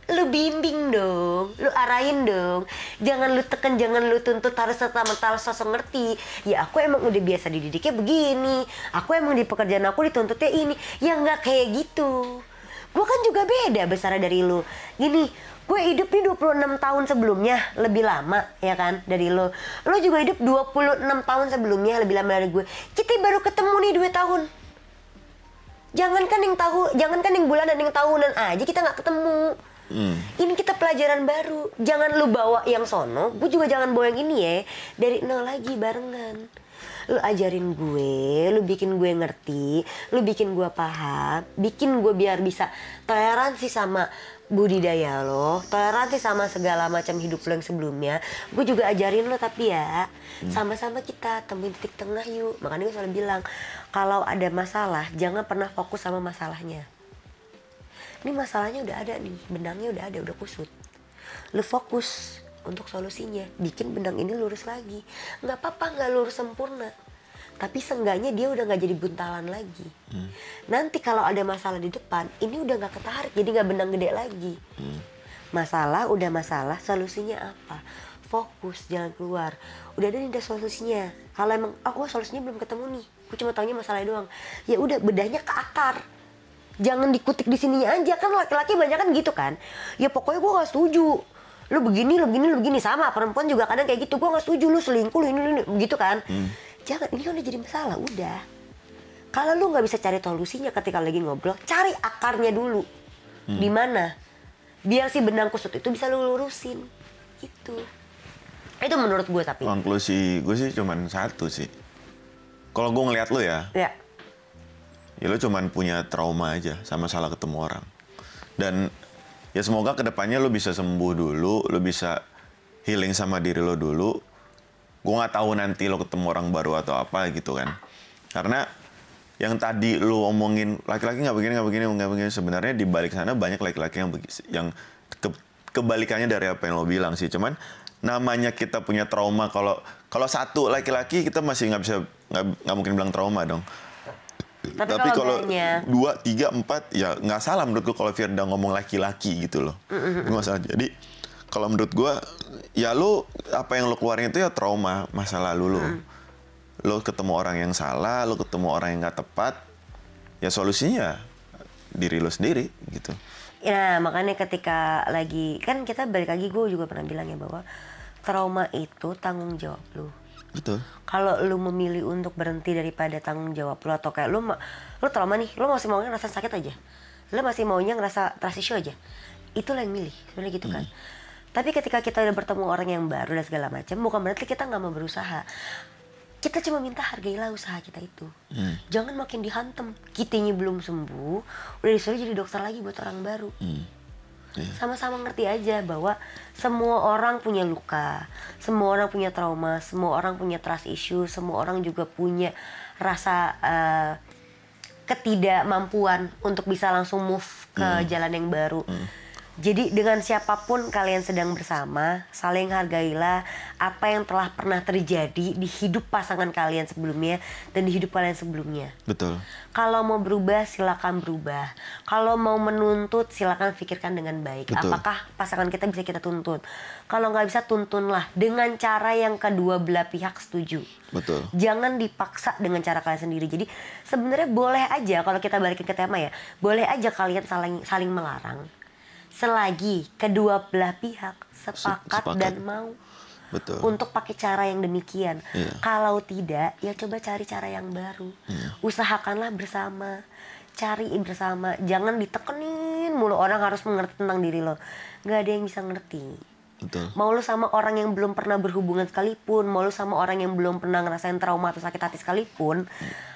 Lu bimbing dong, lu arahin dong. Jangan lu tekan, jangan lu tuntut harus serta-merta sosok ngerti. Ya aku emang udah biasa dididiknya begini. Aku emang di pekerjaan aku dituntutnya ini. Ya nggak kayak gitu. Gue kan juga beda besar dari lu. Gini, gue hidup nih 26 tahun sebelumnya, lebih lama ya kan dari lo. Lo juga hidup 26 tahun sebelumnya, lebih lama dari gue. Kita baru ketemu nih 2 tahun. Jangankan yang bulanan, yang tahunan aja kita nggak ketemu. Ini kita pelajaran baru. Jangan lu bawa yang sono, gue juga jangan bawa yang ini ya. Dari nol lagi barengan. Lu ajarin gue, lu bikin gue ngerti, lu bikin gue paham, bikin gue biar bisa toleransi sama budidaya lo, toleransi sama segala macam hidup lo yang sebelumnya. Gue juga ajarin lo, tapi ya sama-sama kita temuin titik tengah yuk. Makanya gue selalu bilang, kalau ada masalah jangan pernah fokus sama masalahnya. Ini masalahnya udah ada nih, benangnya udah ada, udah kusut. Lu fokus untuk solusinya, bikin benang ini lurus lagi. Nggak apa-apa nggak lurus sempurna, tapi seenggaknya dia udah nggak jadi buntalan lagi. Nanti kalau ada masalah di depan, ini udah nggak ketarik, jadi nggak benang gede lagi. Masalah udah masalah, solusinya apa? Fokus, jalan keluar. Udah ada nih solusinya. Kalau emang solusinya belum ketemu nih, gue cuma taunya masalah doang. Ya udah, bedahnya ke akar. Jangan dikutik di sininya aja, kan laki-laki banyak kan gitu kan. Ya pokoknya gue gak setuju. Lu begini. Sama perempuan juga kadang kayak gitu. Gue gak setuju, lu selingkuh, lu ini gitu kan. Jangan, ini kan udah jadi masalah, udah. Kalau lu gak bisa cari solusinya ketika lagi ngobrol, cari akarnya dulu. Di mana? Biar si benang kusut itu bisa lu lurusin. Gitu. Itu menurut gue tapi. Konklusi gue sih cuman satu sih. Kalau gue ngeliat lu ya. Ya lo cuman punya trauma aja sama salah ketemu orang. Dan ya semoga kedepannya lo bisa sembuh dulu, lo bisa healing sama diri lo dulu. Gue nggak tahu nanti lo ketemu orang baru atau apa gitu kan. Karena yang tadi lo omongin laki-laki nggak begini, sebenarnya di balik sana banyak laki-laki yang kebalikannya dari apa yang lo bilang sih. Cuman namanya kita punya trauma, kalau satu laki-laki kita masih nggak mungkin bilang trauma dong. Tapi kalau 2, 3, 4 ya nggak salah menurut gue kalau Firda ngomong laki-laki gitu loh. Nggak salah. Jadi kalau menurut gue ya lo apa yang lo keluarin itu ya trauma masa lalu lo. Lo ketemu orang yang salah, lo ketemu orang yang nggak tepat, ya solusinya diri lo sendiri gitu. Ya makanya ketika lagi kan kita balik lagi, gue juga pernah bilang ya bahwa trauma itu tanggung jawab lo. Betul. Kalau lu memilih untuk berhenti daripada tanggung jawab lu, atau kayak lu trauma nih, lu masih maunya ngerasa sakit aja, lu masih maunya ngerasa trust issue aja, itu lah yang milih sebenarnya gitu kan. Tapi ketika kita udah bertemu orang yang baru dan segala macam, bukan berarti kita nggak mau berusaha. Kita cuma minta hargailah usaha kita itu. Jangan makin dihantem, kitanya belum sembuh udah disuruh jadi dokter lagi buat orang baru. Sama-sama ngerti aja bahwa semua orang punya luka, semua orang punya trauma, semua orang punya trust issue, semua orang juga punya rasa ketidakmampuan untuk bisa langsung move ke jalan yang baru. Jadi dengan siapapun kalian sedang bersama, saling hargailah apa yang telah pernah terjadi di hidup pasangan kalian sebelumnya dan di hidup kalian sebelumnya. Betul. Kalau mau berubah, silakan berubah. Kalau mau menuntut, silakan pikirkan dengan baik. Betul. Apakah pasangan kita bisa kita tuntut? Kalau nggak bisa, tuntunlah dengan cara yang kedua belah pihak setuju. Betul. Jangan dipaksa dengan cara kalian sendiri. Jadi sebenarnya boleh aja, kalau kita balikin ke tema ya, boleh aja kalian saling melarang. Selagi kedua belah pihak sepakat dan mau. Betul. Untuk pakai cara yang demikian. Kalau tidak, ya coba cari cara yang baru. Usahakanlah bersama, cari bersama. Jangan ditekenin mulu orang harus mengerti tentang diri lo. Gak ada yang bisa ngerti. Betul. Mau lu sama orang yang belum pernah berhubungan sekalipun, mau lu sama orang yang belum pernah ngerasain trauma atau sakit hati sekalipun,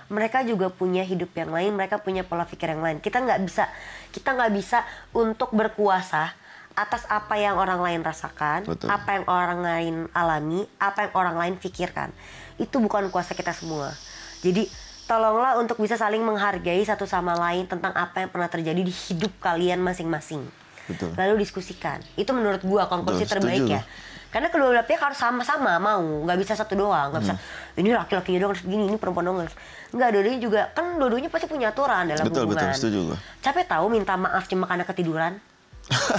mereka juga punya hidup yang lain, mereka punya pola pikir yang lain. Kita nggak bisa untuk berkuasa atas apa yang orang lain rasakan, Betul. apa yang orang lain alami, apa yang orang lain pikirkan. Itu bukan kuasa kita semua. Jadi tolonglah untuk bisa saling menghargai satu sama lain tentang apa yang pernah terjadi di hidup kalian masing-masing. Betul. Lalu diskusikan. Itu menurut gua konklusi terbaik ya. Karena kedua belah pihak harus sama-sama mau, nggak bisa satu doang, nggak bisa ini laki-lakinya doang harus begini, ini perempuan doang harus. Nggak, dua-duanya juga kan dua-duanya pasti punya aturan dalam hubungan. Betul, setuju gua. Capek tahu minta maaf cuma karena ketiduran?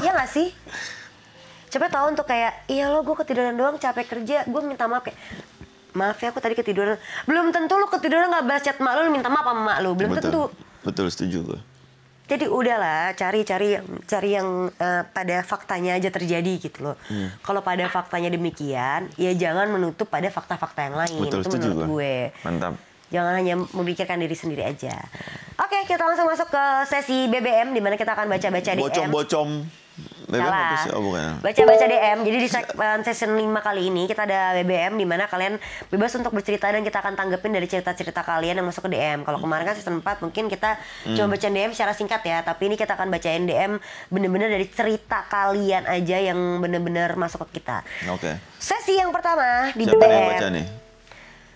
Iya nggak sih? Capek tahu untuk kayak, iya lo gue ketiduran doang, capek kerja, gue minta maaf kayak, maaf ya aku tadi ketiduran. Belum tentu lu ketiduran nggak balas chat mak lu minta maaf sama mak lu, belum tentu. Betul, setuju gua. Jadi udahlah, cari yang pada faktanya aja terjadi gitu loh. Kalau pada faktanya demikian, ya jangan menutup pada fakta-fakta yang lain. Betul, itu setuju menurut gua. gue. Mantap. Jangan hanya memikirkan diri sendiri aja. Oke, kita langsung masuk ke sesi BBM di mana kita akan baca-baca DM. Bocom. BBM apa sih? Oh, bukan. Baca-baca DM. Jadi di segmen season 5 kali ini kita ada BBM di mana kalian bebas untuk bercerita dan kita akan tanggepin dari cerita-cerita kalian yang masuk ke DM. Kalau kemarin kan season 4 mungkin kita cuma bacain DM secara singkat ya, tapi ini kita akan bacain DM bener-bener dari cerita kalian aja yang bener-bener masuk ke kita. Oke. Sesi yang pertama di Siapa BBM. yang baca nih?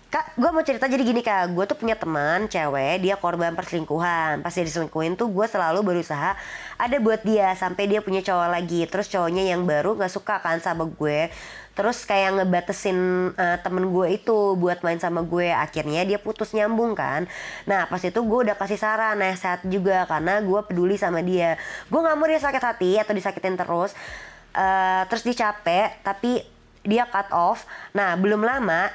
Kak, gue mau cerita jadi gini kak, gue tuh punya teman cewek, dia korban perselingkuhan. Pas dia diselingkuhin tuh gue selalu berusaha ada buat dia sampai dia punya cowok lagi. Terus cowoknya yang baru gak suka kan sama gue. Terus kayak ngebatesin temen gue itu buat main sama gue. Akhirnya dia putus nyambung kan. Nah pas itu gue udah kasih saran, nasihat juga karena gue peduli sama dia. Gue gak mau dia sakit hati atau disakitin terus. Terus dia capek tapi dia cut off. Nah belum lama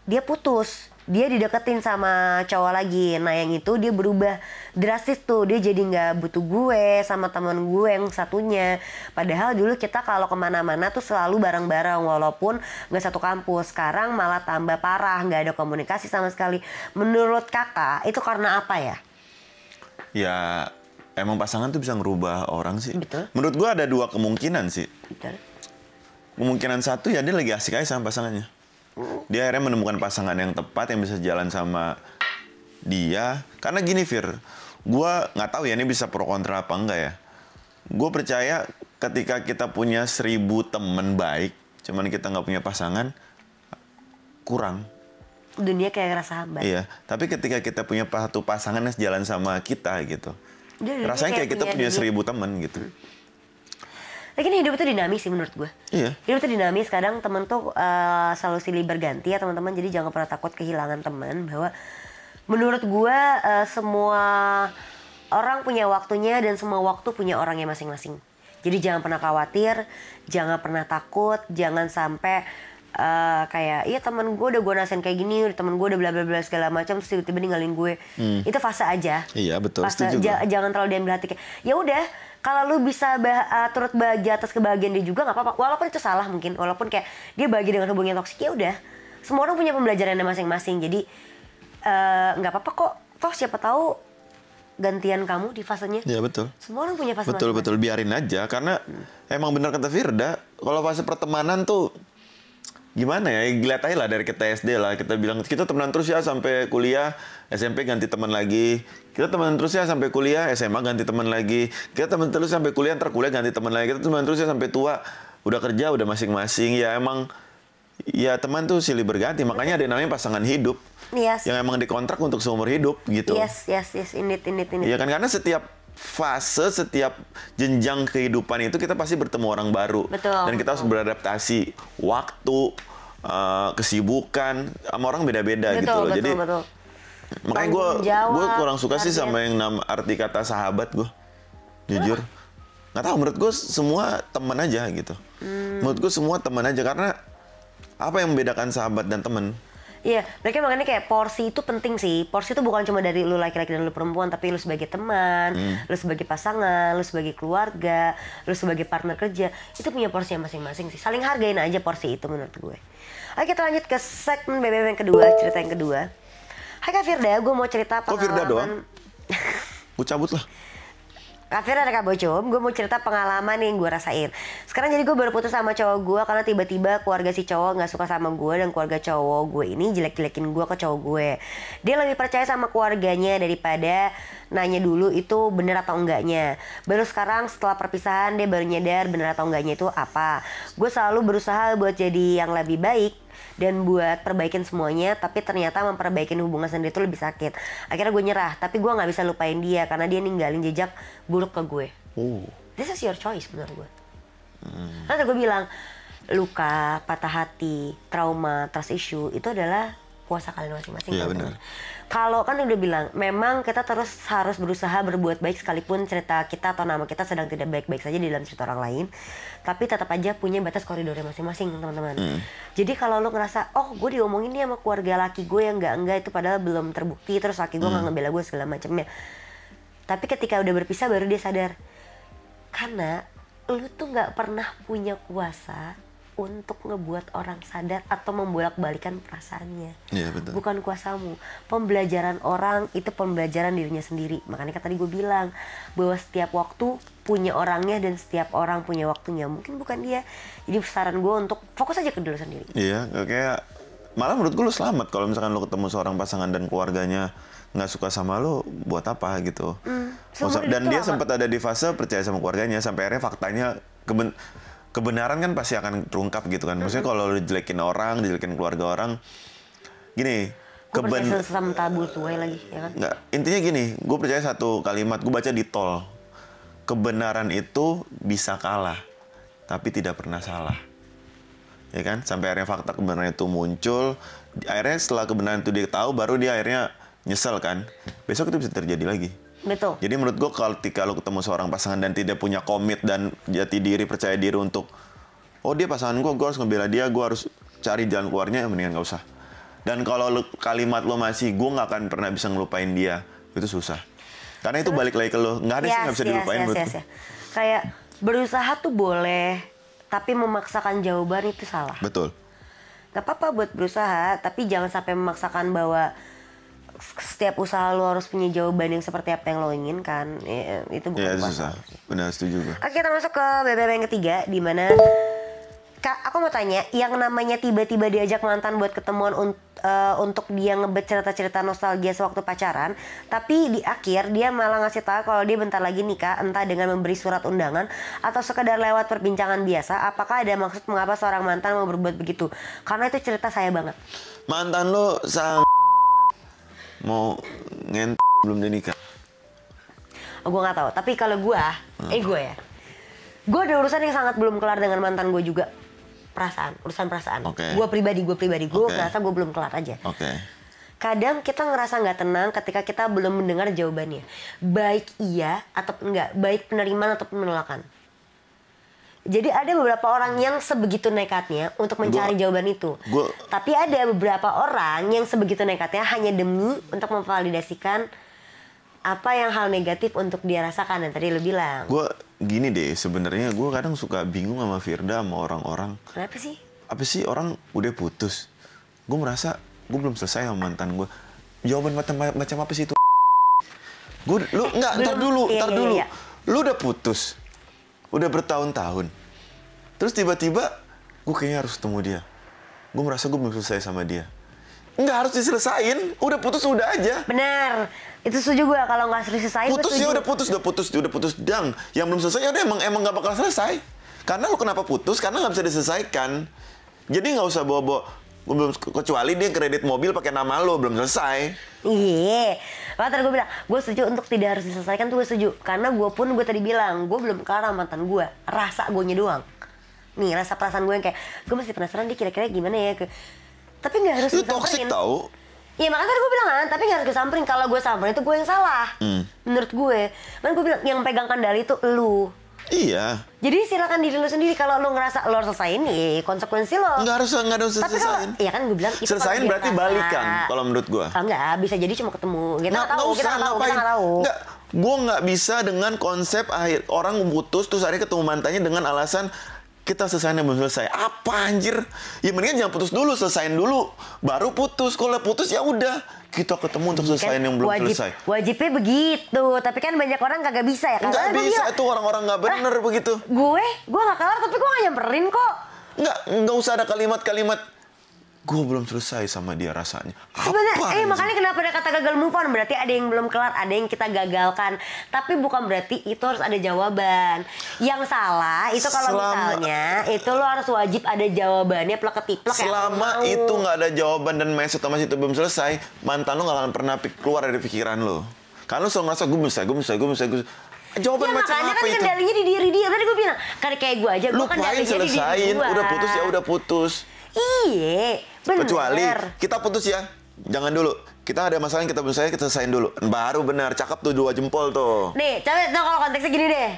dia putus, dia dideketin sama cowok lagi. Nah yang itu dia berubah drastis tuh, dia jadi nggak butuh gue sama teman gue yang satunya. Padahal dulu kita kalau kemana-mana tuh selalu bareng-bareng walaupun nggak satu kampus. Sekarang malah tambah parah, nggak ada komunikasi sama sekali. Menurut kakak itu karena apa ya? Ya emang pasangan tuh bisa ngerubah orang sih. Betul. Menurut gua ada dua kemungkinan sih. Betul. Kemungkinan satu ya dia lagi asik aja sama pasangannya. Dia akhirnya menemukan pasangan yang tepat yang bisa jalan sama dia. Karena gini Fir, gue nggak tahu ya ini bisa pro kontra apa enggak ya. Gue percaya ketika kita punya 1000 temen baik, cuman kita nggak punya pasangan, kurang. Dunia kayak ngerasa hambat. Iya, tapi ketika kita punya satu pasangan yang jalan sama kita gitu, Dunia rasanya kayak kita punya 1000 temen gitu. Lagi hidup itu dinamis sih menurut gue. Iya. Hidup itu dinamis, kadang temen tuh selalu silih berganti ya teman-teman. Jadi jangan pernah takut kehilangan teman. Bahwa menurut gue semua orang punya waktunya dan semua waktu punya orangnya masing-masing. Jadi jangan pernah khawatir, jangan pernah takut, jangan sampai kayak iya temen gue udah gue nasihin kayak gini, temen gue udah bla bla bla segala macam terus tiba-tiba ninggalin gue. Itu fase aja. Iya betul. Fase, setuju. Jangan terlalu diambil hati kayak ya udah. Kalau lu bisa turut bahagia atas kebahagiaan dia juga nggak apa-apa. Walaupun itu salah mungkin, walaupun kayak dia bahagia dengan hubungan yang toksik ya udah. Semua orang punya pembelajarannya masing-masing. Jadi nggak apa-apa kok. Toh siapa tahu gantian kamu di fasenya. Iya betul. Semua orang punya fase Betul masing-masing. biarin aja karena emang benar kata Firda, kalau fase pertemanan tuh gimana ya, lihat aja lah dari kita SD lah, kita bilang kita temenan terus ya sampai kuliah, SMP ganti teman lagi, kita temenan terus ya sampai kuliah, SMA ganti teman lagi, kita temenan terus sampai kuliah, ntar kuliah ganti teman lagi, kita temenan terus ya sampai tua, udah kerja udah masing-masing. Ya emang ya teman tuh silih berganti, makanya ada yang namanya pasangan hidup. Yes. Yang emang dikontrak untuk seumur hidup gitu. Yes, indeed. Iya kan, karena setiap fase, setiap jenjang kehidupan itu kita pasti bertemu orang baru. Betul. Dan kita harus beradaptasi. Waktu, kesibukan, sama orang beda-beda gitu loh. Jadi makanya gue kurang suka sih sama yang arti kata sahabat gue. Jujur. Nggak tahu, menurut gue semua teman aja gitu. Menurut gue semua teman aja, karena apa yang membedakan sahabat dan teman? Iya, mereka makanya kayak porsi itu penting sih. Porsi itu bukan cuma dari lu laki-laki dan lu perempuan, tapi lu sebagai teman, lu sebagai pasangan, lu sebagai keluarga, lu sebagai partner kerja, itu punya porsi yang masing-masing sih. Saling hargain aja porsi itu menurut gue. Oke, kita lanjut ke segmen BBM yang kedua, cerita yang kedua. Hai Kak Firda, gue mau cerita pengalaman. Kok Firda doang? Gue cabut lah. Kak Firda ada Kak Bocom, gue mau cerita pengalaman yang gue rasain. Sekarang jadi gue baru putus sama cowok gue karena tiba-tiba keluarga si cowok gak suka sama gue, dan keluarga cowok gue ini jelek-jelekin gue ke cowok gue. Dia lebih percaya sama keluarganya daripada nanya dulu itu bener atau enggaknya. Baru sekarang setelah perpisahan dia baru nyadar bener atau enggaknya itu apa. Gue selalu berusaha buat jadi yang lebih baik dan buat perbaikin semuanya, tapi ternyata memperbaikin hubungan sendiri itu lebih sakit. Akhirnya gue nyerah, tapi gue nggak bisa lupain dia karena dia ninggalin jejak buruk ke gue. This is your choice menurut gue. Nanti gue bilang, luka, patah hati, trauma, trust issue itu adalah puasa kalian masing-masing. Iya benar. Kalau kan udah bilang, memang kita terus harus berusaha berbuat baik sekalipun cerita kita atau nama kita sedang tidak baik-baik saja di dalam cerita orang lain. Tapi tetap aja punya batas koridornya masing-masing, teman-teman. Jadi kalau lo ngerasa, oh gue diomongin nih sama keluarga laki gue yang enggak itu padahal belum terbukti, terus laki gue nggak ngebela gue segala macamnya. Tapi ketika udah berpisah baru dia sadar, karena lo tuh nggak pernah punya kuasa untuk ngebuat orang sadar atau membolak-balikan perasaannya. Iya betul. Bukan kuasamu. Pembelajaran orang itu pembelajaran dirinya sendiri. Makanya tadi gue bilang bahwa setiap waktu punya orangnya dan setiap orang punya waktunya. Mungkin bukan dia. Jadi saran gue untuk fokus aja ke diri sendiri. Iya, kayak malah menurut gue lu selamat kalau misalkan lu ketemu seorang pasangan dan keluarganya nggak suka sama lu, buat apa gitu. Dan dia sempat ada di fase percaya sama keluarganya sampai akhirnya faktanya kebenaran kan pasti akan terungkap gitu kan. Maksudnya kalau lu dijelekin orang, dijelekin keluarga orang, gini. Gue percaya sama tabur tuai lagi, ya kan? Nggak, intinya gini, gue percaya satu kalimat, gue baca di tol. Kebenaran itu bisa kalah, tapi tidak pernah salah. Ya kan? Sampai akhirnya fakta kebenaran itu muncul, akhirnya setelah kebenaran itu dia tahu, baru dia akhirnya nyesel kan. Besok itu bisa terjadi lagi. Betul. Jadi menurut gue ketika lo ketemu seorang pasangan dan tidak punya komit dan jati diri, percaya diri untuk, oh dia pasangan gue harus ngebela dia, gue harus cari jalan keluarnya, mendingan gak usah. Dan kalau kalimat lo masih, gue gak akan pernah bisa ngelupain dia, itu susah. Karena itu balik lagi ke lo, gak ada sih gak bisa dilupain. Kayak berusaha tuh boleh, tapi memaksakan jawaban itu salah. Betul. Gak apa-apa buat berusaha, tapi jangan sampai memaksakan bahwa setiap usaha lo harus punya jawaban yang seperti apa yang lo inginkan. Itu bukan susah. Benar, setuju gue. Oke, kita masuk ke BBM yang ketiga, di mana Kak, aku mau tanya, yang namanya tiba-tiba diajak mantan buat ketemuan untuk dia ngebet cerita-cerita nostalgia sewaktu pacaran, tapi di akhir dia malah ngasih tahu kalau dia bentar lagi nikah, entah dengan memberi surat undangan atau sekedar lewat perbincangan biasa. Apakah ada maksud mengapa seorang mantan mau berbuat begitu? Karena itu cerita saya banget. Mantan lo mau belum dia nikah? Oh, gue nggak tahu. Tapi kalau gue ada urusan yang sangat belum kelar dengan mantan gue juga. Urusan perasaan. Gue pribadi, gue ngerasa gue belum kelar aja. Kadang kita ngerasa nggak tenang ketika kita belum mendengar jawabannya. Baik iya atau enggak, baik penerimaan atau penolakan. Jadi ada beberapa orang yang sebegitu nekatnya untuk mencari jawaban itu. Tapi ada beberapa orang yang sebegitu nekatnya hanya demi untuk memvalidasikan apa yang hal negatif untuk dia rasakan. Dan tadi lo bilang. Gue gini deh, sebenarnya gue kadang suka bingung sama Firda, sama orang-orang. Kenapa sih? Apa sih orang udah putus? Gue merasa gue belum selesai sama mantan gue. Jawaban macam apa sih itu? Ntar dulu. Iya. Lu udah putus. Udah bertahun-tahun. Terus tiba-tiba gue kayaknya harus ketemu dia. gue merasa gue belum selesai sama dia. Nggak harus diselesain, udah putus udah aja. Bener, itu setuju gue. Kalau nggak selesai Putus ya udah putus dang. Yang belum selesai ya udah emang nggak bakal selesai. Karena lo kenapa putus? Karena nggak bisa diselesaikan. Jadi nggak usah bawa-bawa. Belum, kecuali dia kredit mobil pakai nama lo belum selesai. Iya, makanya gue bilang gue setuju untuk tidak harus diselesaikan tuh gue setuju. Karena gue tadi bilang gue belum kelar sama mantan gue, rasa gue doang. Nih rasa perasaan gue yang kayak gue masih penasaran dia kira-kira gimana ya. Tapi nggak harus itu toxic tau. Iya makanya tadi gue bilang kan, tapi nggak harus gue samperin. Kalau gue samperin itu gue yang salah. Menurut gue. Kan gue bilang yang pegang kendali itu lu. Iya. Jadi silakan diri lu sendiri. Kalau lu ngerasa lu harus selesaiin nih konsekuensi lo. Nggak harus selesaiin. Iya kan gue bilang. Selesaiin berarti balikan kalau menurut gue. Enggak, bisa jadi cuma ketemu. Kita nggak tahu. Kita nggak tahu. Nggak, gue nggak bisa dengan konsep akhir orang putus terus akhirnya ketemu mantannya dengan alasan kita selesainya belum selesai. Apa anjir? Ya mendingan jangan putus dulu, selesaiin dulu. Baru putus. Kalau putus ya udah. Kita ketemu untuk selesaiin yang belum selesai. Wajibnya begitu. Tapi kan banyak orang kagak bisa ya. Nggak bisa. Itu orang-orang nggak bener begitu. Gue nggak kelar tapi gue nggak nyamperin kok. Nggak usah ada kalimat-kalimat. Gue belum selesai sama dia rasanya. Sebenarnya, makanya kenapa ada kata gagal move on. Berarti ada yang belum kelar, ada yang kita gagalkan. Tapi bukan berarti itu harus ada jawaban. Yang salah itu kalau misalnya itu lo harus wajib ada jawabannya plek ketiplek. Selama itu nggak ada jawaban dan message Thomas itu belum selesai, mantan lo nggak akan pernah keluar dari pikiran lo. Karena lo selalu ngerasa gue bisa. Jawaban ya, macam apa kan itu? kendalinya di diri dia. Tadi gue bilang, kayak gue aja, gue kendalinya di diri gue. Udah putus ya udah putus. Iya, bener. Kecuali kita putus ya, jangan dulu. Kita ada masalah yang kita belum selesai, kita selesaiin dulu. Baru benar, cakep tuh 2 jempol tuh. Nih, coba kalau konteksnya gini deh.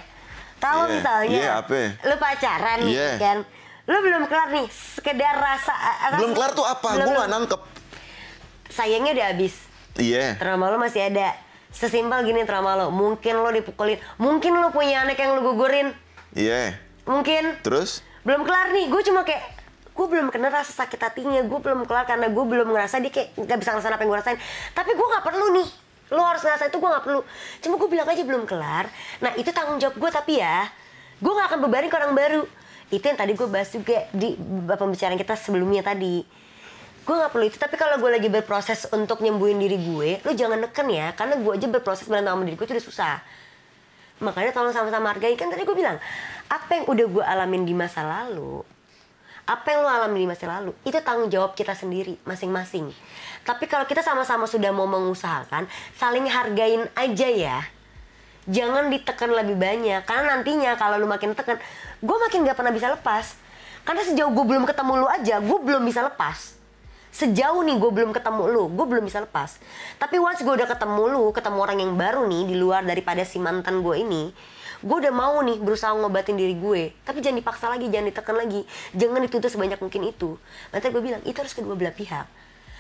Kalau misalnya, lu pacaran nih kan, lu belum kelar nih, sekedar rasa. Belum kelar tuh apa? Gue nggak nangkep. Sayangnya udah habis. Iya. Trauma lu masih ada. Sesimpel gini trauma lo, mungkin lo dipukulin, mungkin lo punya anak yang lo gugurin. Iya. Mungkin. Terus? Belum kelar nih, gue cuma kayak gue belum kenal rasa sakit hatinya, gue belum kelar karena gue belum ngerasa dia kayak nggak bisa ngerasain apa yang gue rasain. Tapi gue nggak perlu nih, lo harus ngerasain itu gue nggak perlu. Cuma gue bilang aja belum kelar. Nah itu tanggung jawab gue tapi ya, gue nggak akan bebanin ke orang baru. Itu yang tadi gue bahas juga di pembicaraan kita sebelumnya tadi. Gue nggak perlu itu, tapi kalau gue lagi berproses untuk nyembuhin diri gue, lo jangan neken ya, karena gue aja berproses berantem sama diri gue itu udah susah. Makanya tolong sama-sama hargai. Kan tadi gue bilang, apa yang udah gue alamin di masa lalu, apa yang lo alami di masa lalu, itu tanggung jawab kita sendiri, masing-masing. Tapi kalau kita sama-sama sudah mau mengusahakan, saling hargain aja ya. Jangan ditekan lebih banyak, karena nantinya kalau lo makin tekan, gue makin gak pernah bisa lepas. Karena sejauh gue belum ketemu lo aja, gue belum bisa lepas. Sejauh nih gue belum ketemu lu, gue belum bisa lepas. Tapi once gue udah ketemu lu, ketemu orang yang baru nih di luar daripada si mantan gue ini, gue udah mau nih berusaha ngobatin diri gue. Tapi jangan dipaksa lagi, jangan ditekan lagi, jangan dituntut sebanyak mungkin itu. Nanti gue bilang itu harus kedua belah pihak.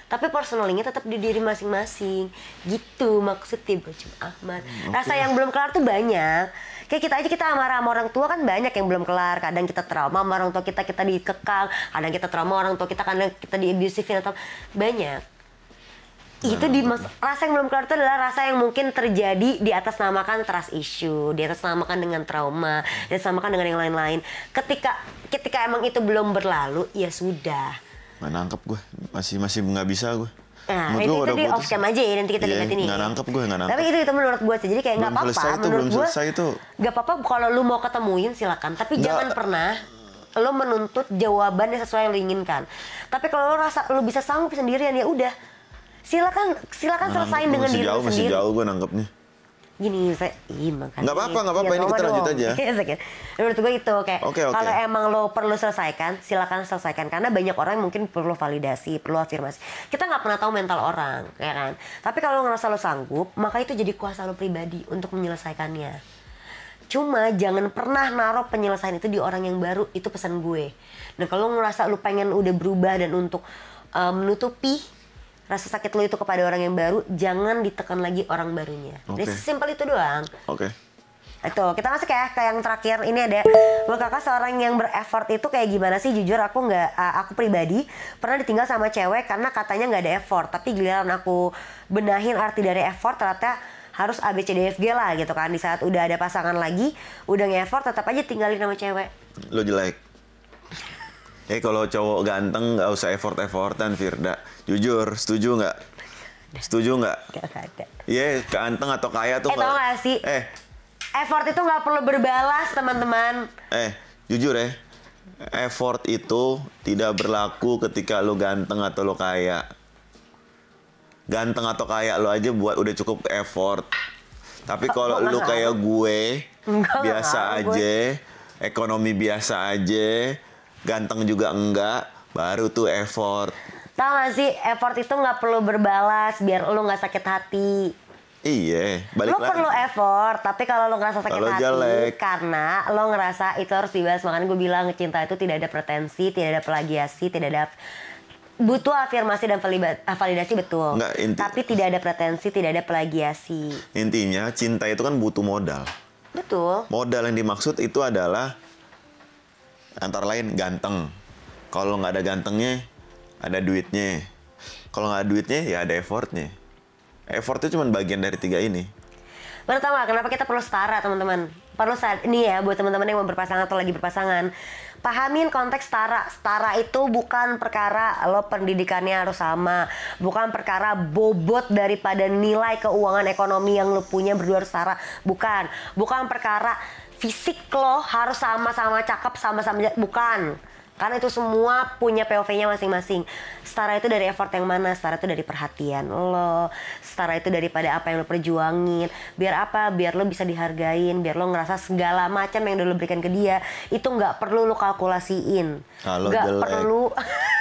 Tapi personalnya tetap di diri masing-masing. Gitu maksudnya Bocim Ahmad. Rasa yang belum kelar tuh banyak. Kayak kita aja, kita marah sama orang tua kan banyak yang belum kelar. Kadang kita trauma sama orang tua kita dikekang. Kadang kita trauma orang tua kita karena kita di abusive atau banyak. Itu rasa yang belum kelar itu adalah rasa yang mungkin terjadi di atas namakan trust issue, di atas namakan dengan trauma, di atas namakan dengan yang lain-lain. Ketika emang itu belum berlalu, ya sudah. Nggak nangkep gue, masih nggak bisa gue. Nah, itu di off cam aja ya, nanti kita lihat ini. Nggak nangkep gue, nggak nangkep. Tapi itu menurut gue sih, jadi kayak nggak apa-apa. Menurut gue, nggak apa-apa kalau lu mau ketemuin silakan. Tapi jangan pernah lu menuntut jawaban yang sesuai yang lu inginkan. Tapi kalau lu rasa lu bisa sanggup sendirian ya udah, silakan selesain dengan diri lu sendiri. Masih jauh gue nangkepnya. Gini saya makanya nggak apa-apa ini kita lanjut aja. Menurut gue itu kayak okay. Kalau emang lo perlu selesaikan, silakan selesaikan, karena banyak orang yang mungkin perlu validasi, perlu afirmasi. Kita nggak pernah tahu mental orang, ya kan. Tapi kalau lo ngerasa lo sanggup, maka itu jadi kuasa lo pribadi untuk menyelesaikannya. Cuma jangan pernah naruh penyelesaian itu di orang yang baru, itu pesan gue. Nah kalau lo ngerasa lo pengen udah berubah dan untuk menutupi rasa sakit lo itu kepada orang yang baru, jangan ditekan lagi orang barunya. Jadi sesimpel itu doang. Oke. Itu, kita masuk ya ke yang terakhir. Ini ada, buat kakak seorang yang bereffort itu kayak gimana sih? Jujur aku pribadi pernah ditinggal sama cewek karena katanya nggak ada effort. Tapi giliran aku benahin arti dari effort, ternyata harus A, B, C, D, F, G lah gitu kan. Di saat udah ada pasangan lagi, udah nge-effort, tetap aja tinggalin sama cewek. Lo jelek. Kalau cowok ganteng nggak usah effort-effortan, Firda. Jujur, setuju nggak? Setuju nggak? Gak ada. Iya, ganteng atau kaya tuh Tau gak sih? Effort itu nggak perlu berbalas, teman-teman. Jujur ya. Effort itu tidak berlaku ketika lo ganteng atau lo kaya. Ganteng atau kaya lo aja udah cukup effort. Tapi kalau lo kayak gue, biasa aja, ekonomi biasa aja, ganteng juga enggak, baru tuh effort. Tahu gak sih, effort itu nggak perlu berbalas biar lo nggak sakit hati. Iya, balik lo lagi. perlu effort, tapi kalau lo ngerasa sakit hati jelek, karena lo ngerasa itu harus dibalas. Makanya gue bilang cinta itu tidak ada pretensi, tidak ada plagiasi, tidak ada, butuh afirmasi dan validasi, betul. Tapi tidak ada pretensi, tidak ada plagiasi. Intinya cinta itu kan butuh modal. Betul. Modal yang dimaksud itu adalah antara lain ganteng. Kalau nggak ada gantengnya, ada duitnya. Kalau nggak ada duitnya, ya ada effortnya. Effort itu cuma bagian dari 3 ini. Bener, tau gak kenapa kita perlu setara, teman-teman? Perlu nih ya, buat teman-teman yang mau berpasangan atau lagi berpasangan, pahamin konteks setara. Setara itu bukan perkara lo pendidikannya harus sama, bukan perkara bobot daripada nilai keuangan ekonomi yang lo punya berdua harus setara. Bukan perkara fisik lo harus sama-sama cakep, sama-sama bukan. Karena itu semua punya POV-nya masing-masing. Setara itu dari effort yang mana? Setara itu dari perhatian lo. Setara itu daripada apa yang lo perjuangin. Biar apa? Biar lo bisa dihargain. Biar lo ngerasa segala macam yang udah lo berikan ke dia itu nggak perlu lo kalkulasiin. Kalau jelek,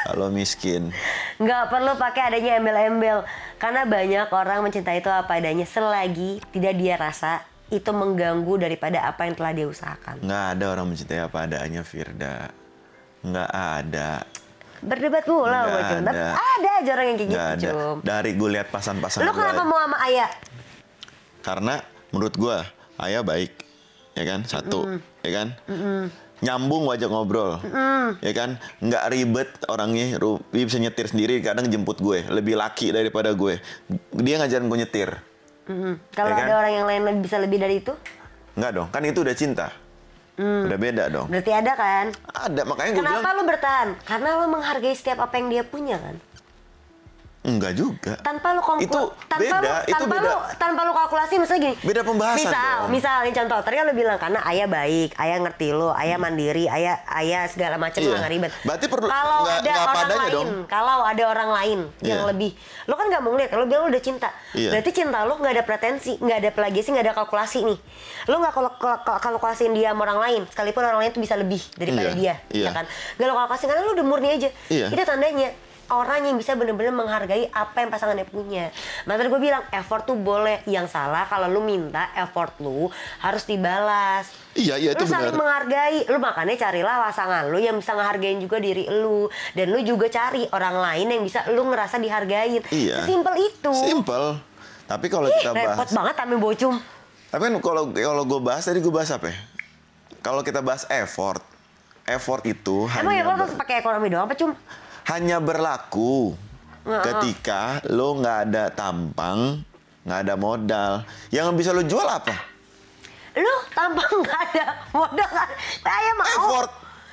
kalau miskin. Nggak perlu pakai adanya embel-embel. Karena banyak orang mencintai itu apa adanya selagi tidak dia rasa itu mengganggu daripada apa yang telah dia usahakan. Nggak ada orang mencintai apa adanya, Firda. Nggak ada. Berdebat pula gue, Cum. Ada aja orang yang kayak gitu, Cum. Dari gue lihat pasan-pasan. Lu kenapa mau sama Ayah? Karena menurut gue Ayah baik, ya kan? Satu, ya kan? Nyambung wajah ngobrol, ya kan? Nggak ribet orangnya. Dia bisa nyetir sendiri. Kadang jemput gue, lebih laki daripada gue. Dia ngajarin gue nyetir. Kalau ya kan? Ada orang yang lain bisa lebih dari itu? Nggak dong, kan itu udah cinta. Udah beda dong. Berarti ada kan? Ada, makanya gue bilang. Kenapa lu bertahan? Karena lu menghargai setiap apa yang dia punya kan? Enggak juga. Tanpa lu tanpa lu kalkulasi, misalnya gini. Beda pembahasan. Misalnya contoh, tadi kan lu bilang karena Ayah baik, Ayah ngerti lu, Ayah mandiri, Ayah segala macam nggak ribet. Berarti perlu kalau ada orang lain, dong. Kalau ada orang lain yang lebih, lu kan nggak mau ngeliat. Kalau bilang lu udah cinta, berarti cinta lu nggak ada pretensi, nggak ada plagiasi, nggak ada kalkulasi nih. Lu nggak kalkulasiin dia sama orang lain, sekalipun orang lain tuh bisa lebih daripada dia, ya kan? Gak lu kalkulasi karena lu udah murni aja. Itu tandanya orang yang bisa benar-benar menghargai apa yang pasangannya punya. Makanya gue bilang effort tuh boleh. Yang salah kalau lu minta effort lu harus dibalas. Iya itu benar. Lu saling menghargai. Lu makanya carilah pasangan lu yang bisa ngehargain juga diri lu. Dan lu juga cari orang lain yang bisa lu ngerasa dihargain. Sesimpel itu. Simpel. Tapi kalau kita bahas, repot banget ambil bocum. Tapi kan kalau gue bahas tadi, gue bahas apa ya? Kalau kita bahas effort itu emang effort harus pakai ekonomi doang apa, Cum? Hanya berlaku ketika lo nggak ada tampang, nggak ada modal. Yang bisa lo jual apa? Lo tampang nggak ada modal kan? Ayah mau. Effort.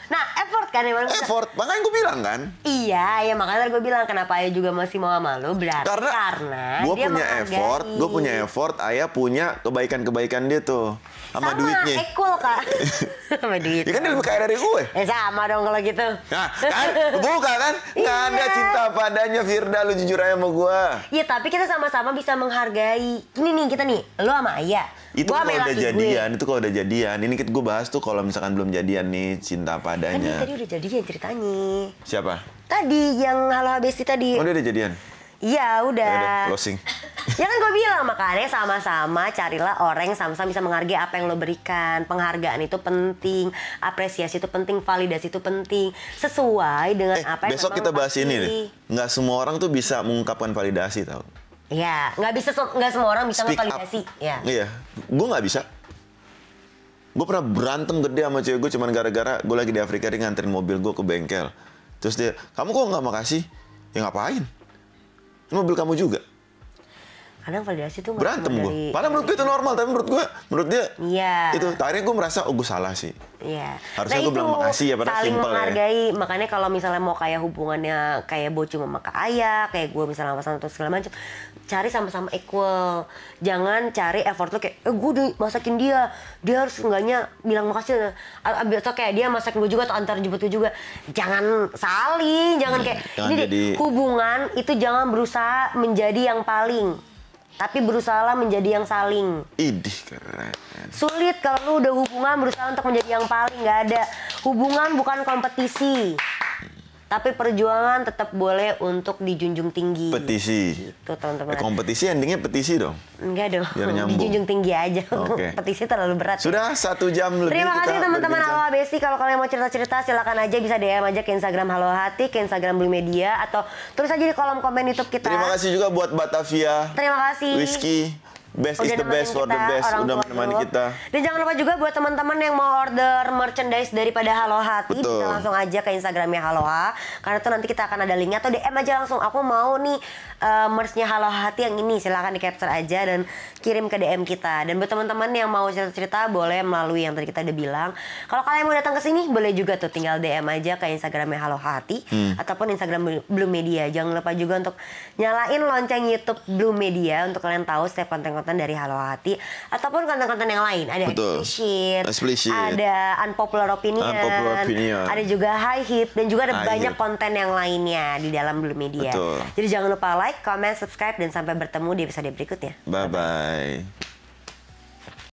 Nah, effort kan emang. Effort, makanya gue bilang kan. Iya, ya makanya gue bilang kenapa Ayah juga masih mau sama lo, berarti karena gue dia punya effort, Ayah punya kebaikan-kebaikan dia tuh. Sama duitnya. Ekul Kak. Sama duit. Ya kan dia lebih kaya dari gue. Sama dong kalau gitu. Nah, kan? Buka kan? Nggak ada cinta padanya, Firda. Lu jujur aja sama gue. Iya, tapi kita sama-sama bisa menghargai. Ini nih, kita nih. Lu sama Ayah. Itu kalau udah jadian. Ini gue bahas tuh kalau misalkan belum jadian nih, cinta padanya. Kan tadi udah jadian ceritanya. Siapa? Tadi, yang Halo Habesti tadi. Oh, dia udah jadian? Iya, udah. Closing. Ya kan gue bilang, makanya sama-sama carilah orang yang sama-sama bisa menghargai apa yang lo berikan. Penghargaan itu penting, apresiasi itu penting, validasi itu penting. Sesuai dengan apa yang besok kita bahas ini nih. Nggak semua orang tuh bisa mengungkapkan validasi, tau? Iya, nggak semua orang bisa ngevalidasi. Iya, gue nggak bisa. Gue pernah berantem gede sama cewek gue cuman gara-gara gue lagi di Afrika, dia nganterin mobil gue ke bengkel. Terus dia, kamu kok nggak makasih? Ya ngapain? Ini mobil kamu juga. Kadang validasi tuh nggak Berantem cuma gue. dari... Padahal menurut gue itu normal, tapi menurut dia Iya. itu. Akhirnya gue merasa, oh gue salah sih. Iya. Harusnya gue bilang makasih ya, padahal saling simple menghargai. ya. Makanya kalau misalnya mau kayak hubungannya kayak Bo cuma sama Kak Ayah, kayak gue misalnya sama atau segala macam, cari sama-sama equal. Jangan cari effort lo kayak, gue udah masakin dia harus enggaknya bilang makasih. Atau kayak dia masakin gue juga atau antar jemput gue juga. Jangan saling, jangan kayak jangan jadi... hubungan itu jangan berusaha menjadi yang paling. Tapi berusahalah menjadi yang saling. Idih, keren. Sulit kalau lu udah hubungan berusaha untuk menjadi yang paling. Nggak ada. Hubungan bukan kompetisi. Tapi perjuangan tetap boleh untuk dijunjung tinggi. Petisi. Gitu teman-teman. Kompetisi endingnya petisi dong. Enggak dong. Biar nyambung. Dijunjung tinggi aja. Oke. Petisi terlalu berat. Sudah 1 jam lebih. Terima kasih kita teman-teman berbincang. Halo Besti. Kalau kalian mau cerita-cerita silakan aja bisa DM aja ke Instagram Halo Hati, ke Instagram Blue Media, atau tulis aja di kolom komen YouTube kita. Terima kasih juga buat Batavia. Terima kasih. Whiskey. Best is the best for the best. Udah menemani kita. Dan jangan lupa juga buat teman-teman yang mau order merchandise daripada Halo Hati, Betul. bisa langsung aja ke Instagramnya Haloha. Karena tuh nanti kita akan ada linknya, atau DM aja langsung. Aku mau nih merch-nya Halo Hati yang ini. Silahkan di capture aja dan kirim ke DM kita. Dan buat teman-teman yang mau cerita-cerita boleh melalui yang tadi kita udah bilang. Kalau kalian mau datang ke sini boleh juga tuh tinggal DM aja ke Instagramnya Halo Hati ataupun Instagram Blue Media. Jangan lupa juga untuk nyalain lonceng YouTube Blue Media untuk kalian tahu setiap konten-konten dari Halo Hati ataupun konten-konten yang lain. Ada explicit, ada unpopular opinion, ada juga high hit, dan juga ada banyak konten yang lainnya di dalam Blue Media. Betul. Jadi jangan lupa like, comment, subscribe, dan sampai bertemu di episode berikutnya. Bye-bye.